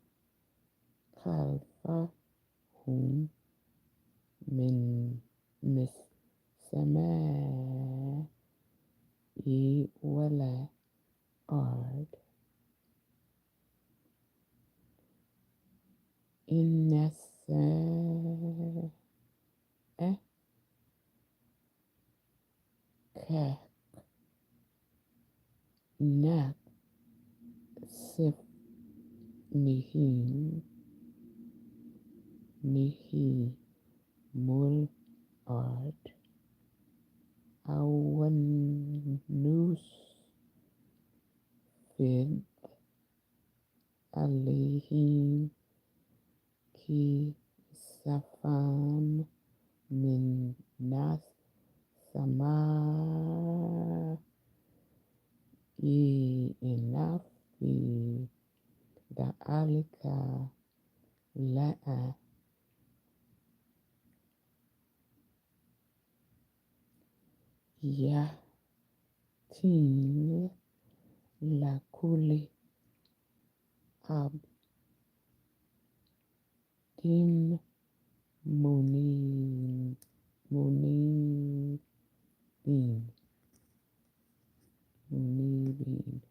Khalfahum Min Samai Wala Ard. Inasa Ka Nak Sif Nihim Nihi Mul Ard Awan Nus Fid Alihim Ki Safam Min Nas Sama Enough the alika la'a yatin la kuli abdim munin munibin munibin.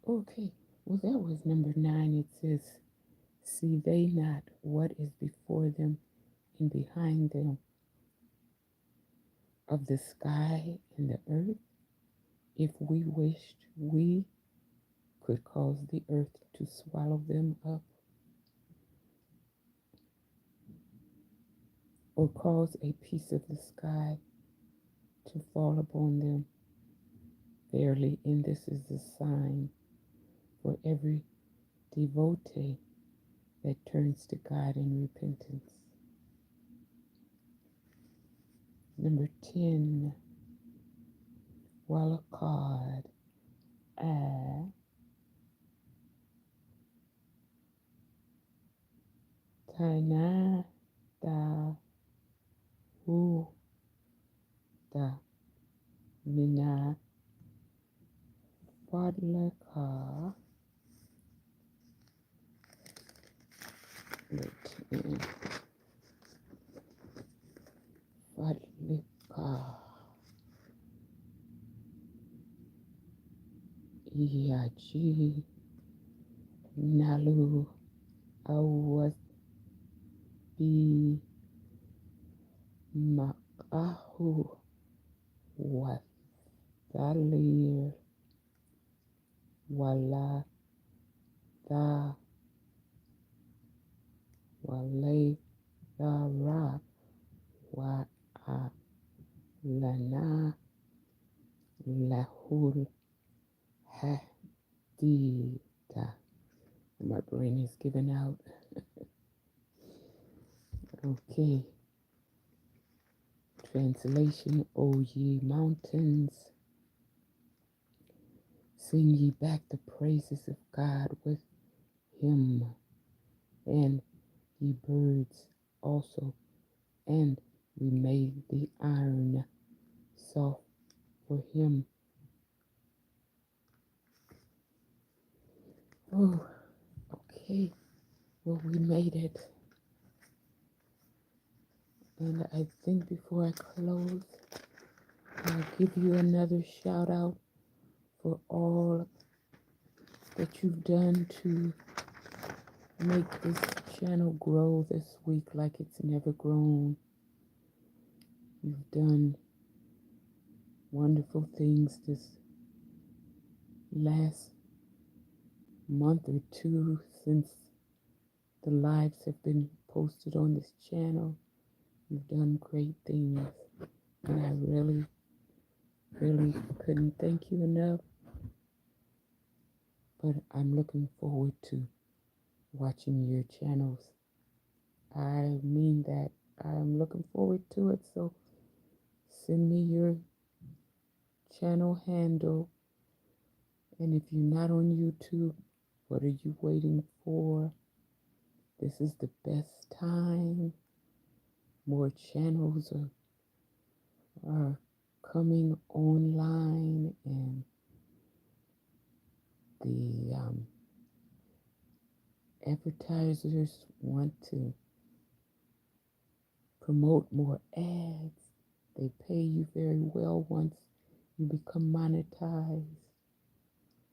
Okay, well, that was number 9. It says, see they not what is before them and behind them of the sky and the earth? If we wished, we could cause the earth to swallow them up, or cause a piece of the sky to fall upon them. Verily, and this is the sign for every devotee that turns to God in repentance. Number 10, Walakad Taina da Hu da Mina Fadlaka Fadlika Yaji Nalu Awat Bi Makahu Wathalir Wala Da Walay Ra Wa Lana Lahul Hadida. My brain is giving out. Okay. Translation, O ye mountains, sing ye back the praises of God with him, and ye birds also, and we made the iron soft for him. Oh, okay. Well, we made it. And I think before I close, I'll give you another shout out for all that you've done to make this channel grow this week like it's never grown. You've done wonderful things this last month or two since the lives have been posted on this channel. You've done great things, and I really, really couldn't thank you enough. But I'm looking forward to watching your channels. I mean that. I'm looking forward to it, so send me your channel handle. And if you're not on YouTube, what are you waiting for? This is the best time. More channels are coming online, and the advertisers want to promote more ads. They pay you very well once you become monetized.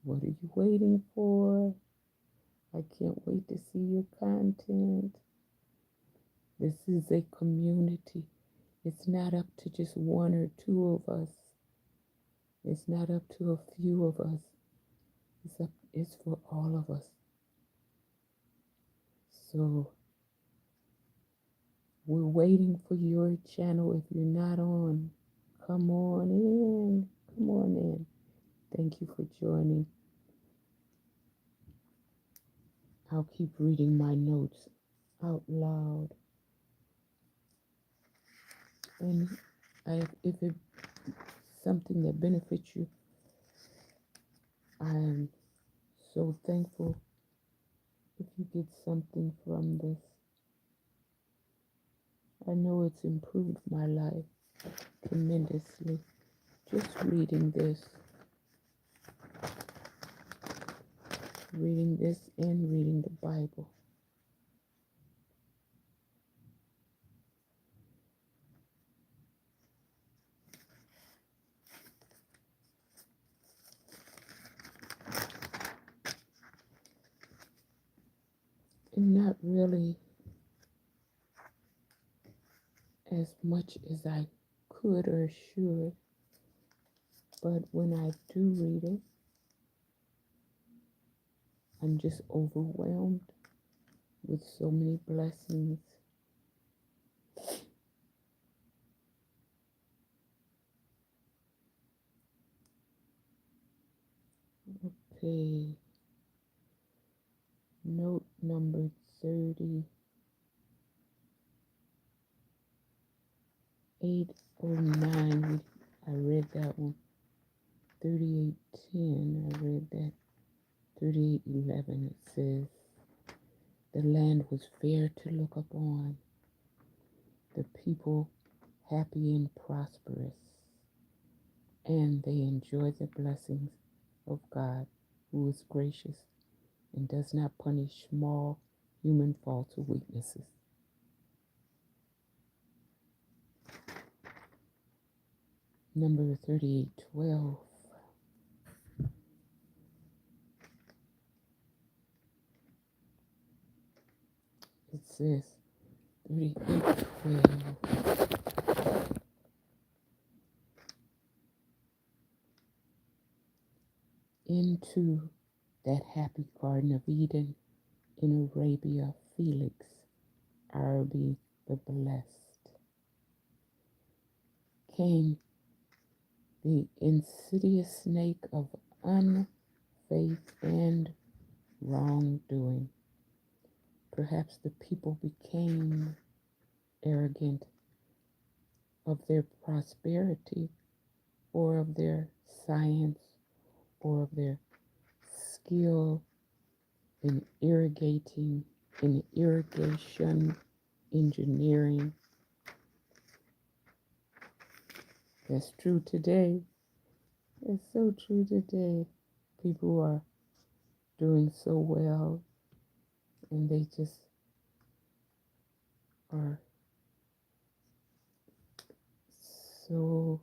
What are you waiting for? I can't wait to see your content. This is a community. It's not up to just one or two of us. It's not up to a few of us. It's for all of us. So we're waiting for your channel. If you're not on, come on in. Come on in. Thank you for joining. I'll keep reading my notes out loud. And if it's something that benefits you, I am so thankful if you get something from this. I know it's improved my life tremendously. Just reading this and reading the Bible. And not really as much as I could or should, but when I do read it, I'm just overwhelmed with so many blessings. Okay, note number 3809. I read that one. 3810, I read that. 3811, it says, the land was fair to look upon, the people happy and prosperous, and they enjoy the blessings of God, who is gracious and does not punish small human faults or weaknesses. Number 3812. It says 3812. Into that happy Garden of Eden in Arabia, Felix, Araby the Blessed, came the insidious snake of unfaith and wrongdoing. Perhaps the people became arrogant of their prosperity or of their science or of their skill in irrigation engineering. That's true today. It's so true today. People are doing so well and they just are so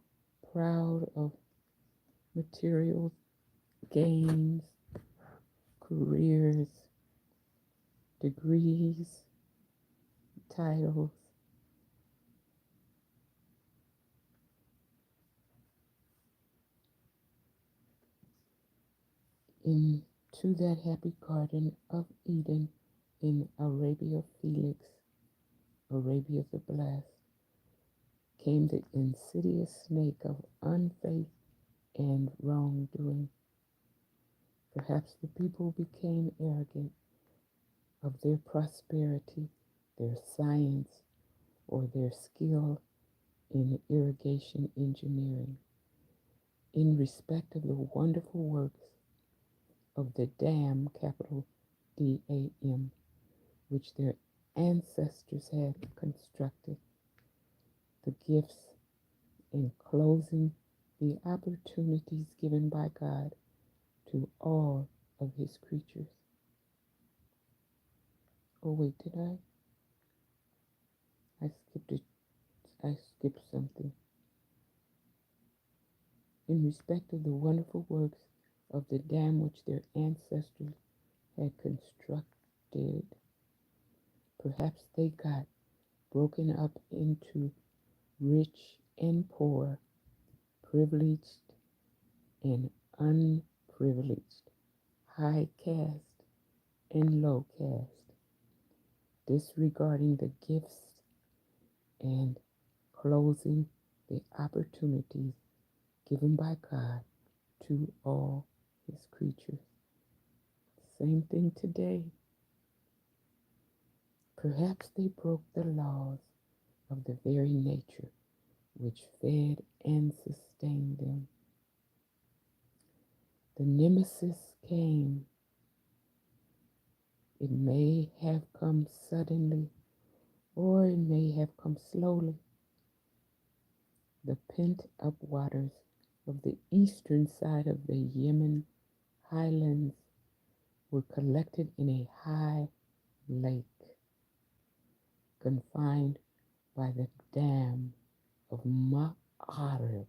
proud of material gains, careers, degrees, titles. Into that happy Garden of Eden in Arabia Felix, Arabia the Blessed, came the insidious snake of unfaith and wrongdoing. Perhaps the people became arrogant of their prosperity, their science, or their skill in irrigation engineering, in respect of the wonderful works of the dam, capital DAM, which their ancestors had constructed, the gifts enclosing the opportunities given by God to all of his creatures. Oh wait, did I? I skipped something. In respect of the wonderful works of the dam which their ancestors had constructed, perhaps they got broken up into rich and poor, privileged and unprivileged, high caste and low caste, disregarding the gifts and closing the opportunities given by God to all his creatures. Same thing today. Perhaps they broke the laws of the very nature which fed and sustained them. The nemesis came. It may have come suddenly, or it may have come slowly. The pent-up waters of the eastern side of the Yemen highlands were collected in a high lake, confined by the dam of Ma'arib.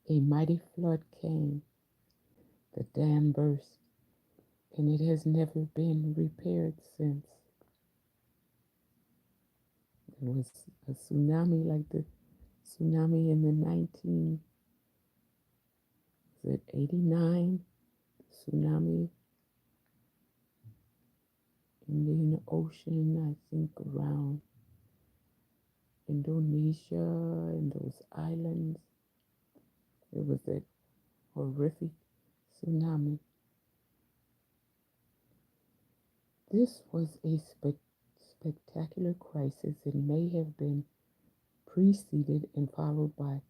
A mighty flood came, the dam burst, and it has never been repaired since. It was a tsunami like the tsunami in the 89 tsunami Indian Ocean, I think around Indonesia and those islands. It was a horrific tsunami. This was a spectacular crisis. It may have been preceded and followed by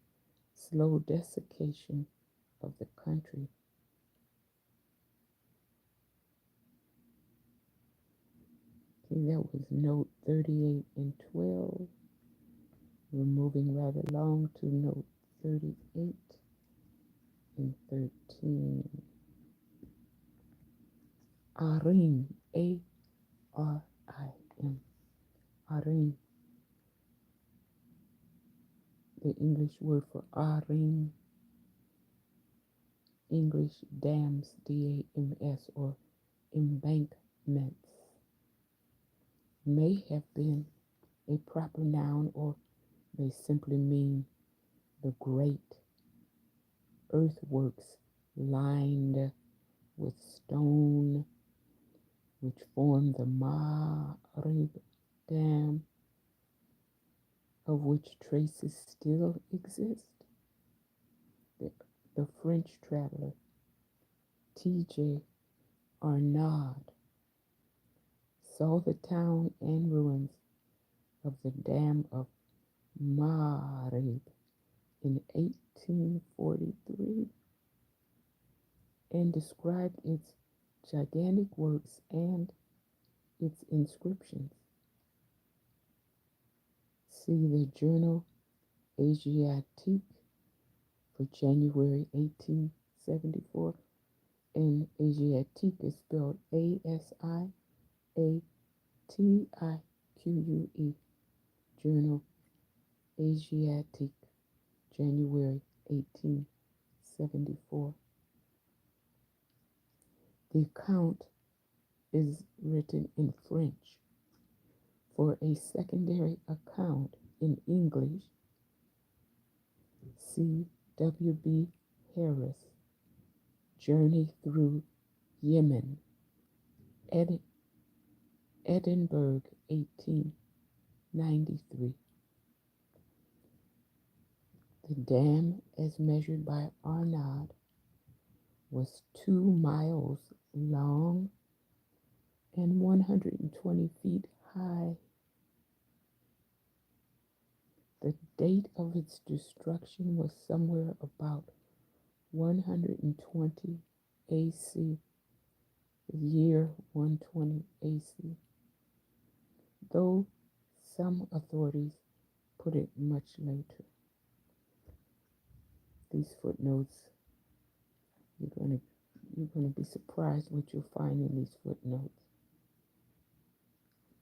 slow desiccation of the country. Okay, that was note 38 and 12. We're moving right along to note 38 and 13. Arim, A-R-I-M, Arim. The English word for Arim, English dams, D-A-M-S, or embankments, may have been a proper noun or may simply mean the great earthworks lined with stone which form the Ma'arib Dam, of which traces still exist. The French traveler T.J. Arnaud saw the town and ruins of the Dam of Ma'arib in 1843 and described its gigantic works and its inscriptions. See the journal Asiatique for January 1874, and Asiatique is spelled Asiatique, journal Asiatique, January 1874. The account is written in French. For a secondary account in English, see W.B. Harris, Journey Through Yemen, Edinburgh, 1893. The dam, as measured by Arnaud, was 2 miles long and 120 feet high. The date of its destruction was somewhere about 120 AC, the year 120 AC, though some authorities put it much later. These footnotes, you're going to be surprised what you'll find in these footnotes.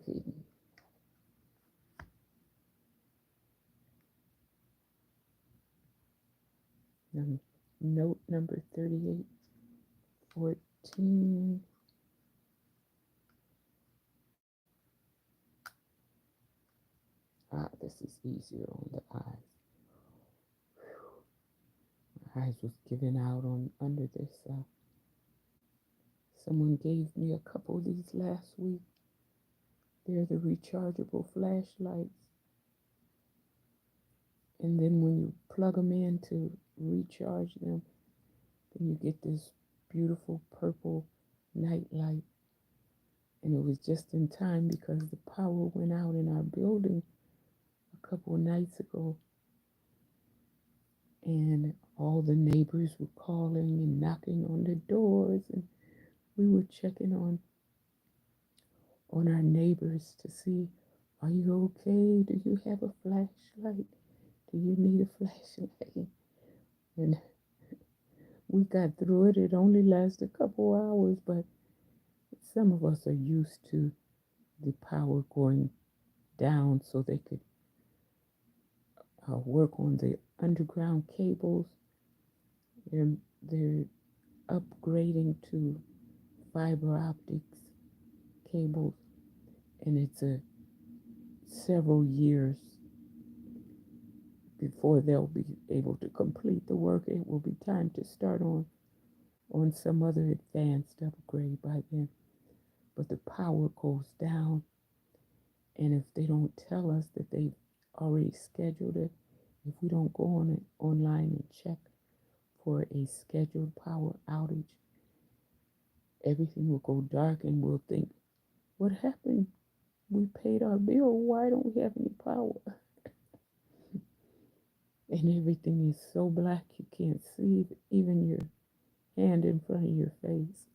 Okay. Note number 38, 14. This is easier on the eyes. My eyes was giving out on under this. Someone gave me a couple of these last week. They're the rechargeable flashlights. And then when you plug them in to recharge them, then you get this beautiful purple night light. And it was just in time because the power went out in our building couple of nights ago, and all the neighbors were calling and knocking on the doors, and we were checking on our neighbors to see, are you okay? Do you have a flashlight? Do you need a flashlight? And we got through it. It only lasted a couple hours, but some of us are used to the power going down so they could work on the underground cables. They're upgrading to fiber optics cables, and it's a several years before they'll be able to complete the work. It will be time to start on some other advanced upgrade by then. But the power goes down, and if they don't tell us that they've already scheduled it, if we don't go on it online and check for a scheduled power outage, everything will go dark and we'll think, what happened? We paid our bill. Why don't we have any power? And everything is so black you can't see even your hand in front of your face.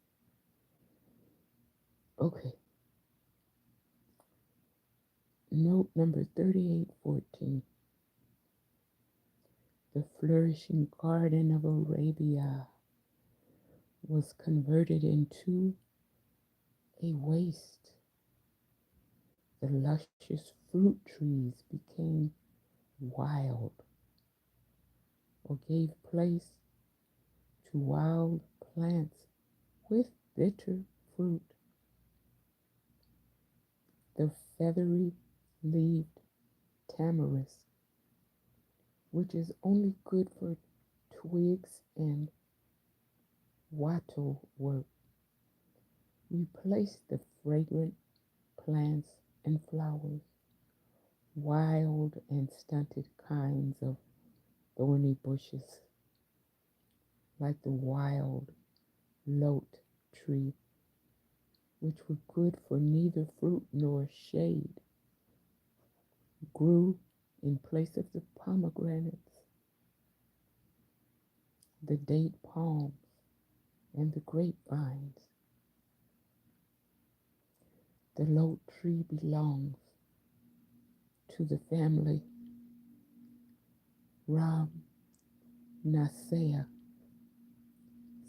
Okay. Note number 3814. The flourishing garden of Arabia was converted into a waste. The luscious fruit trees became wild, or gave place to wild plants with bitter fruit. The feathery leaved tamarisk, which is only good for twigs and wattle work, replaced the fragrant plants and flowers. Wild and stunted kinds of thorny bushes, like the wild lote tree, which were good for neither fruit nor shade, grew in place of the pomegranates, the date palms, and the grapevines. The lote tree belongs to the family Rhamnaceae,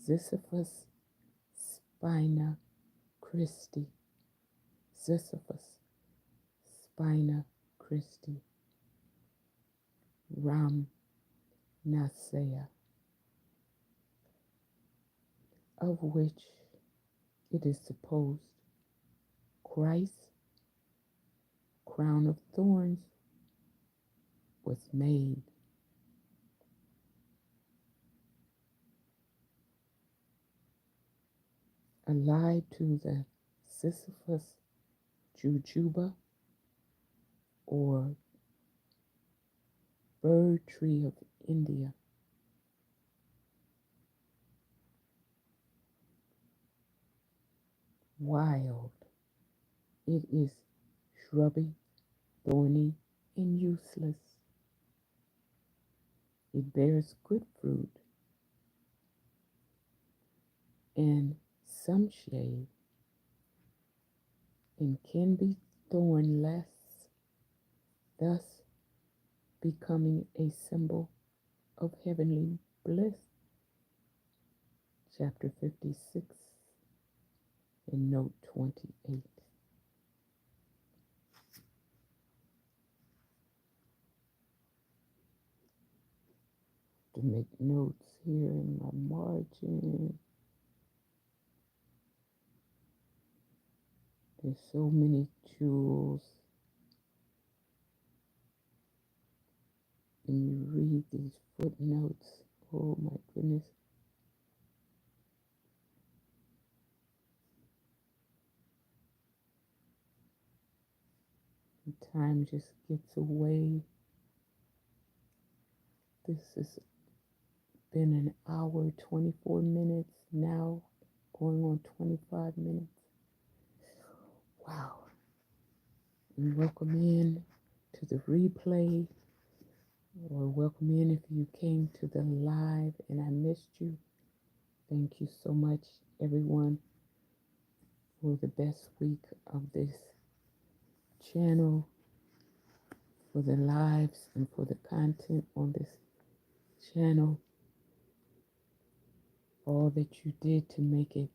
Ziziphus spina Christi, Ziziphus spina Christi, Rhamnaceae, of which it is supposed Christ's crown of thorns was made. Allied to the Ziziphus jujuba, or bird tree of India. Wild, it is shrubby, thorny, and useless. It bears good fruit and some shade, and can be thornless, thus becoming a symbol of heavenly bliss. Chapter 56 and note 28. To make notes here in my margin. There's so many jewels. And you read these footnotes. Oh my goodness. The time just gets away. This has been an hour, 24 minutes, now going on 25 minutes. Wow. And welcome in to the replay, or welcome in if you came to the live and I missed you. Thank you so much, everyone, for the best week of this channel, for the lives, and for the content on this channel. All that you did to make it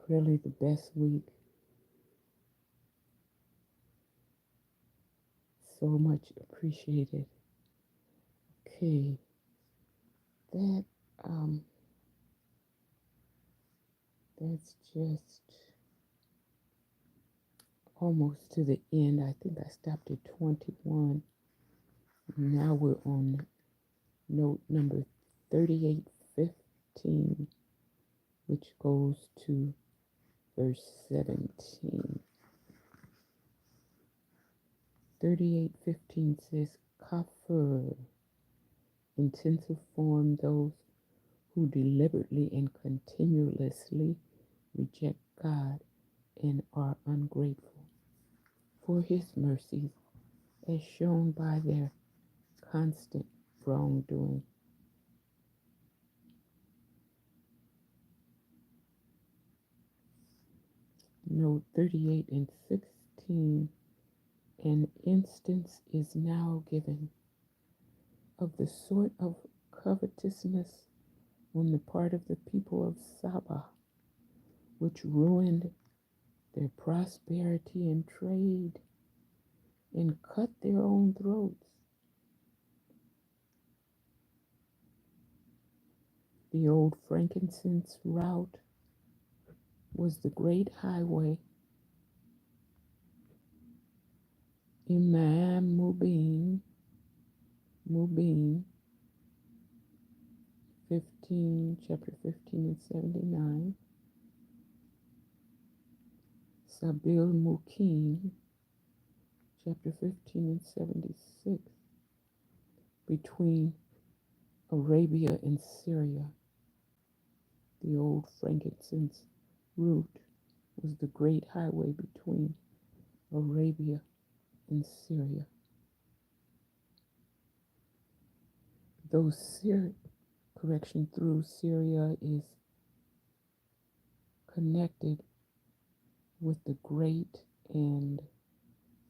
really the best week. So much appreciated. Okay, that that's just almost to the end. I think I stopped at 21. Now we're on note number 3815, which goes to verse 17. 3815 says, Kafir, intensive form, those who deliberately and continuously reject God and are ungrateful for his mercies as shown by their constant wrongdoing. Note 38 and 16, an instance is now given of the sort of covetousness on the part of the people of Saba, which ruined their prosperity and trade and cut their own throats. The old frankincense route was the great highway. Imam Mubin, 15, chapter 15 and 79. Sabil Mukim, chapter 15 and 76. Between Arabia and Syria, the old frankincense route was the great highway between Arabia and Syria. Though through Syria is connected with the great and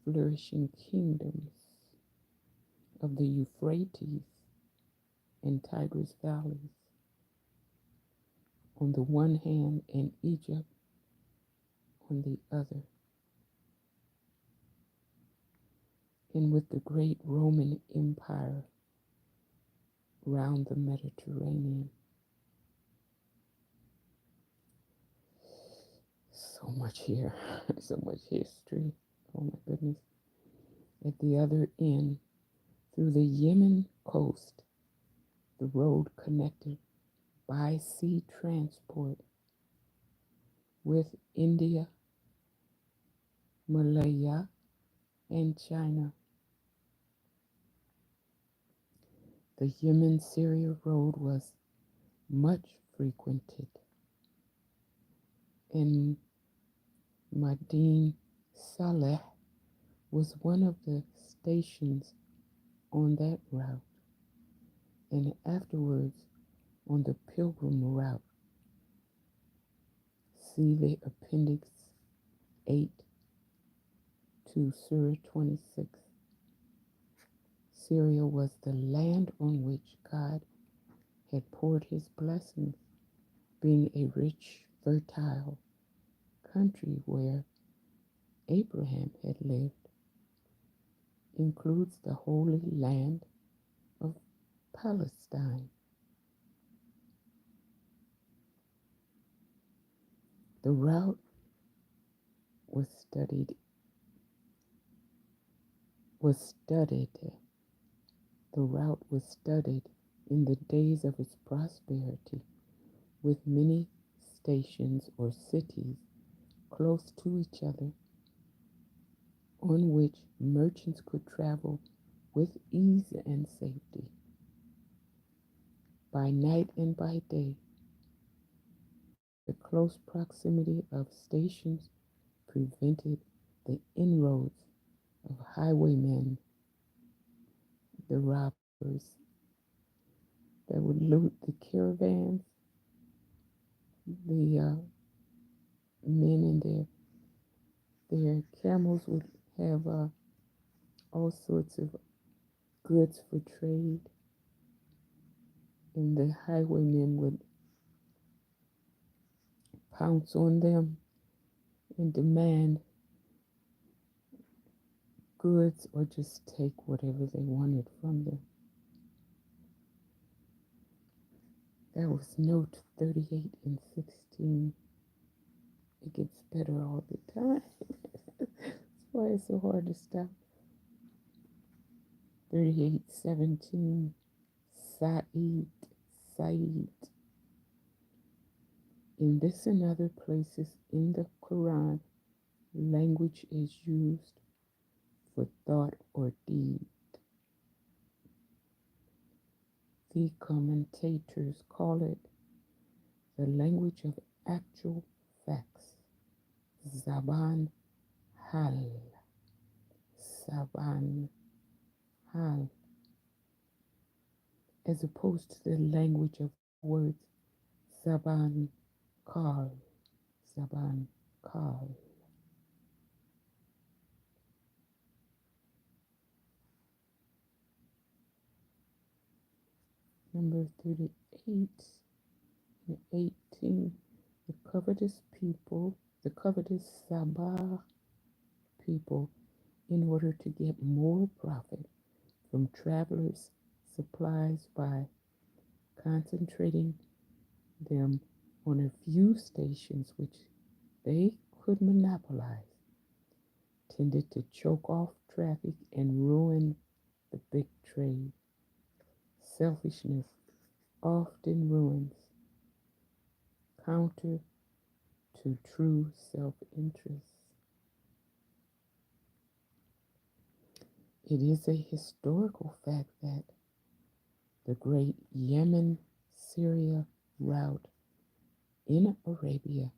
flourishing kingdoms of the Euphrates and Tigris valleys on the one hand and Egypt on the other, and with the great Roman Empire round the Mediterranean. So much here, so much history. Oh my goodness. At the other end, through the Yemen coast, the road connected by sea transport with India, Malaya, and China. The Yemen-Syria road was much frequented, and Madin Saleh was one of the stations on that route, and afterwards on the pilgrim route. See the Appendix 8 to Surah 26. Syria was the land on which God had poured his blessings, being a rich, fertile country where Abraham had lived, includes the Holy Land of Palestine. The route was studied. The route was studied in the days of its prosperity, with many stations or cities close to each other, on which merchants could travel with ease and safety. By night and by day, the close proximity of stations prevented the inroads of highwaymen, the robbers that would loot the caravans. The men in their camels would have all sorts of goods for trade, and the highwaymen would pounce on them and demand goods or just take whatever they wanted from them. That was note 38 and 16. It gets better all the time. That's why it's so hard to stop. 38:17. Sa'id, Sa'id. In this and other places in the Quran, language is used for thought or deed. The commentators call it the language of actual facts. Zaban Hal. Zaban Hal. As opposed to the language of words. Zaban Kal. Zaban Kal. Number 38 and 18. The covetous people, the covetous Sabah people, in order to get more profit from travelers' supplies by concentrating them on a few stations which they could monopolize, tended to choke off traffic and ruin the big trade. Selfishness often ruins, counter to true self interest. It is a historical fact that the great Yemen Syria route in Arabia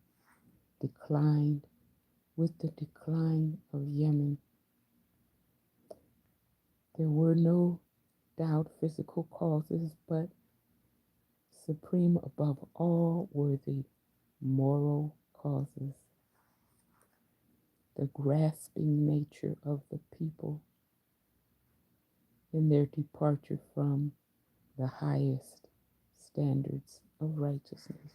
declined with the decline of Yemen. There were no doubt physical causes, but supreme above all were the moral causes. The grasping nature of the people in their departure from the highest standards of righteousness.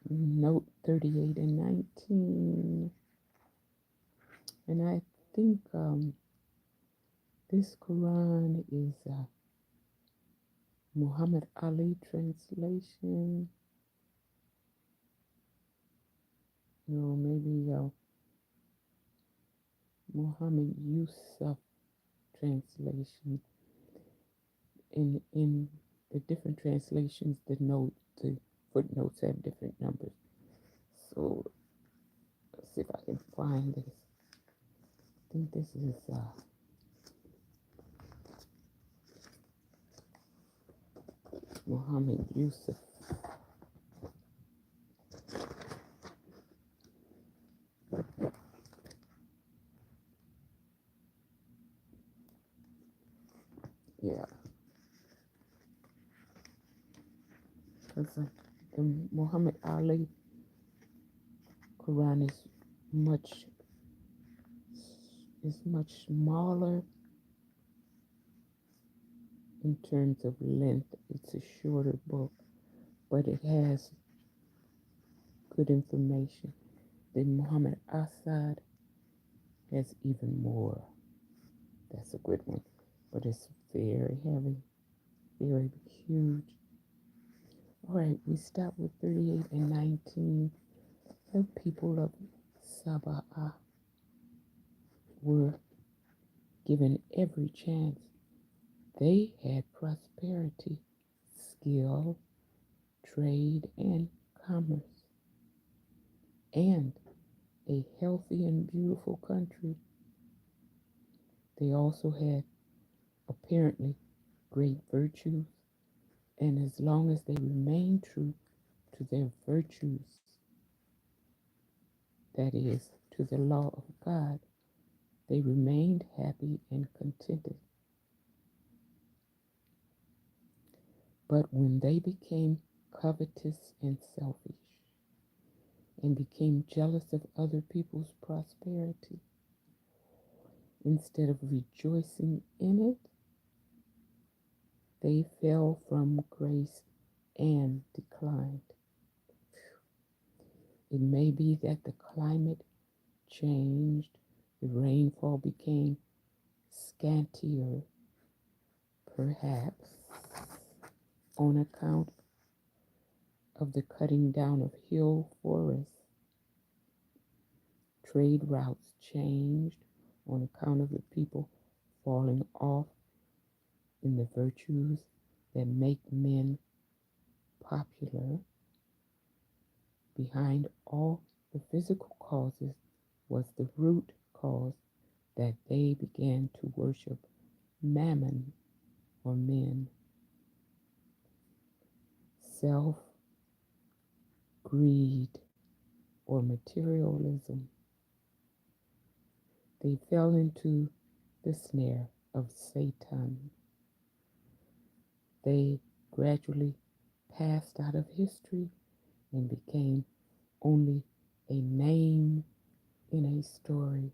Note 38 and 19. And I think this Quran is Muhammad Ali translation. No, maybe Muhammad Yusuf translation. In the different translations, the footnotes have different numbers. So let's see if I can find this. I think this is Muhammad Yusuf. Yeah, because the Muhammad Ali Quran much is much smaller in terms of length. It's a shorter book, but it has good information. The Muhammad Assad has even more. That's a good one, but it's very heavy, very huge. All right, we stop with 38 and 19. The people of Sabah were given every chance. They had prosperity, skill, trade, and commerce, and a healthy and beautiful country. They also had apparently great virtues, and as long as they remained true to their virtues, that is, to the law of God, they remained happy and contented. But when they became covetous and selfish, and became jealous of other people's prosperity, instead of rejoicing in it, they fell from grace and declined. It may be that the climate changed, the rainfall became scantier, perhaps on account of the cutting down of hill forests. Trade routes changed on account of the people falling off in the virtues that make men popular. Behind all the physical causes was the root cause that they began to worship mammon or men, self, greed, or materialism. They fell into the snare of Satan. They gradually passed out of history and became only a name in a story.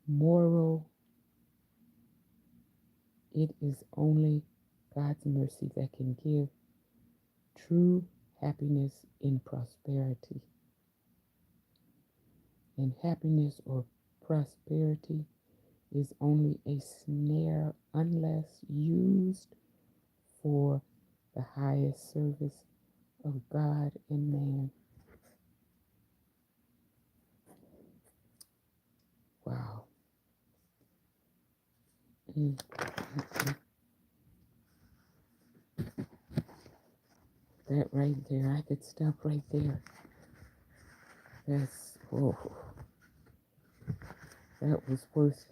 Moral, it is only God's mercy that can give true happiness in prosperity. And happiness or prosperity is only a snare unless used for the highest service of God and man. Wow. Mm. That right there, I could stop right there. That's, oh, that was worth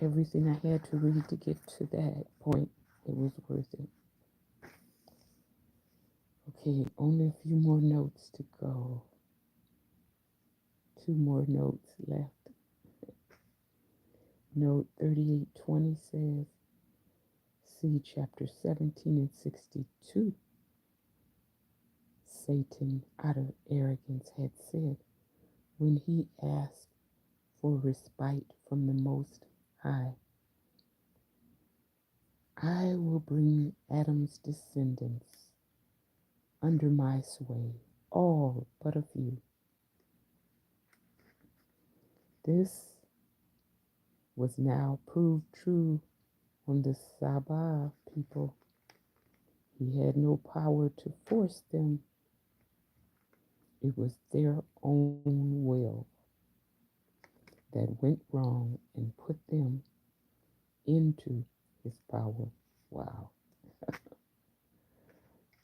everything I had to read to get to that point. It was worth it. Okay, only a few more notes to go. 2 more notes left. Note 3820 says, see chapter 17 and 62. Satan, out of arrogance, had said, when he asked for respite from the Most High, I will bring Adam's descendants under my sway, all but a few. This was now proved true on the Sabah people. He had no power to force them. It was their own will that went wrong and put them into his power. Wow.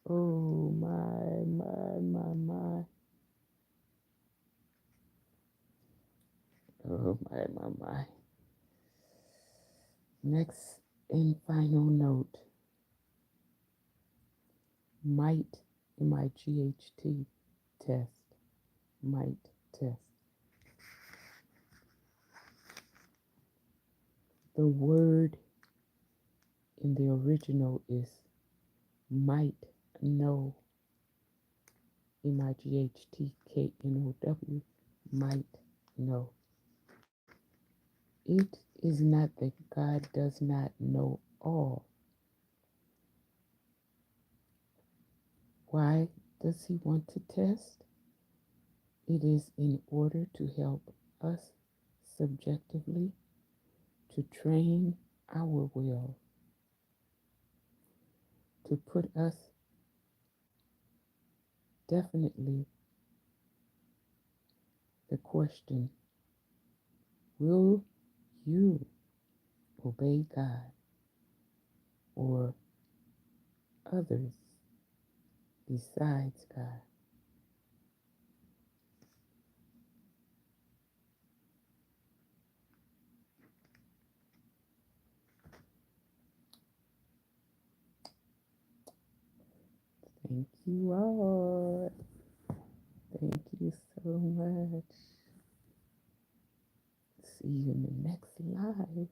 Oh, my. Oh, my. Next and final note. Might, MIGHT, test. Might test. The word in the original is might know. MIGHTKNOW. Might know. It is not that God does not know all. Why does he want to test? It is in order to help us subjectively to train our will, to put us definitely the question, will you obey God or others besides God? Thank you all. Thank you so much. See you in the next live.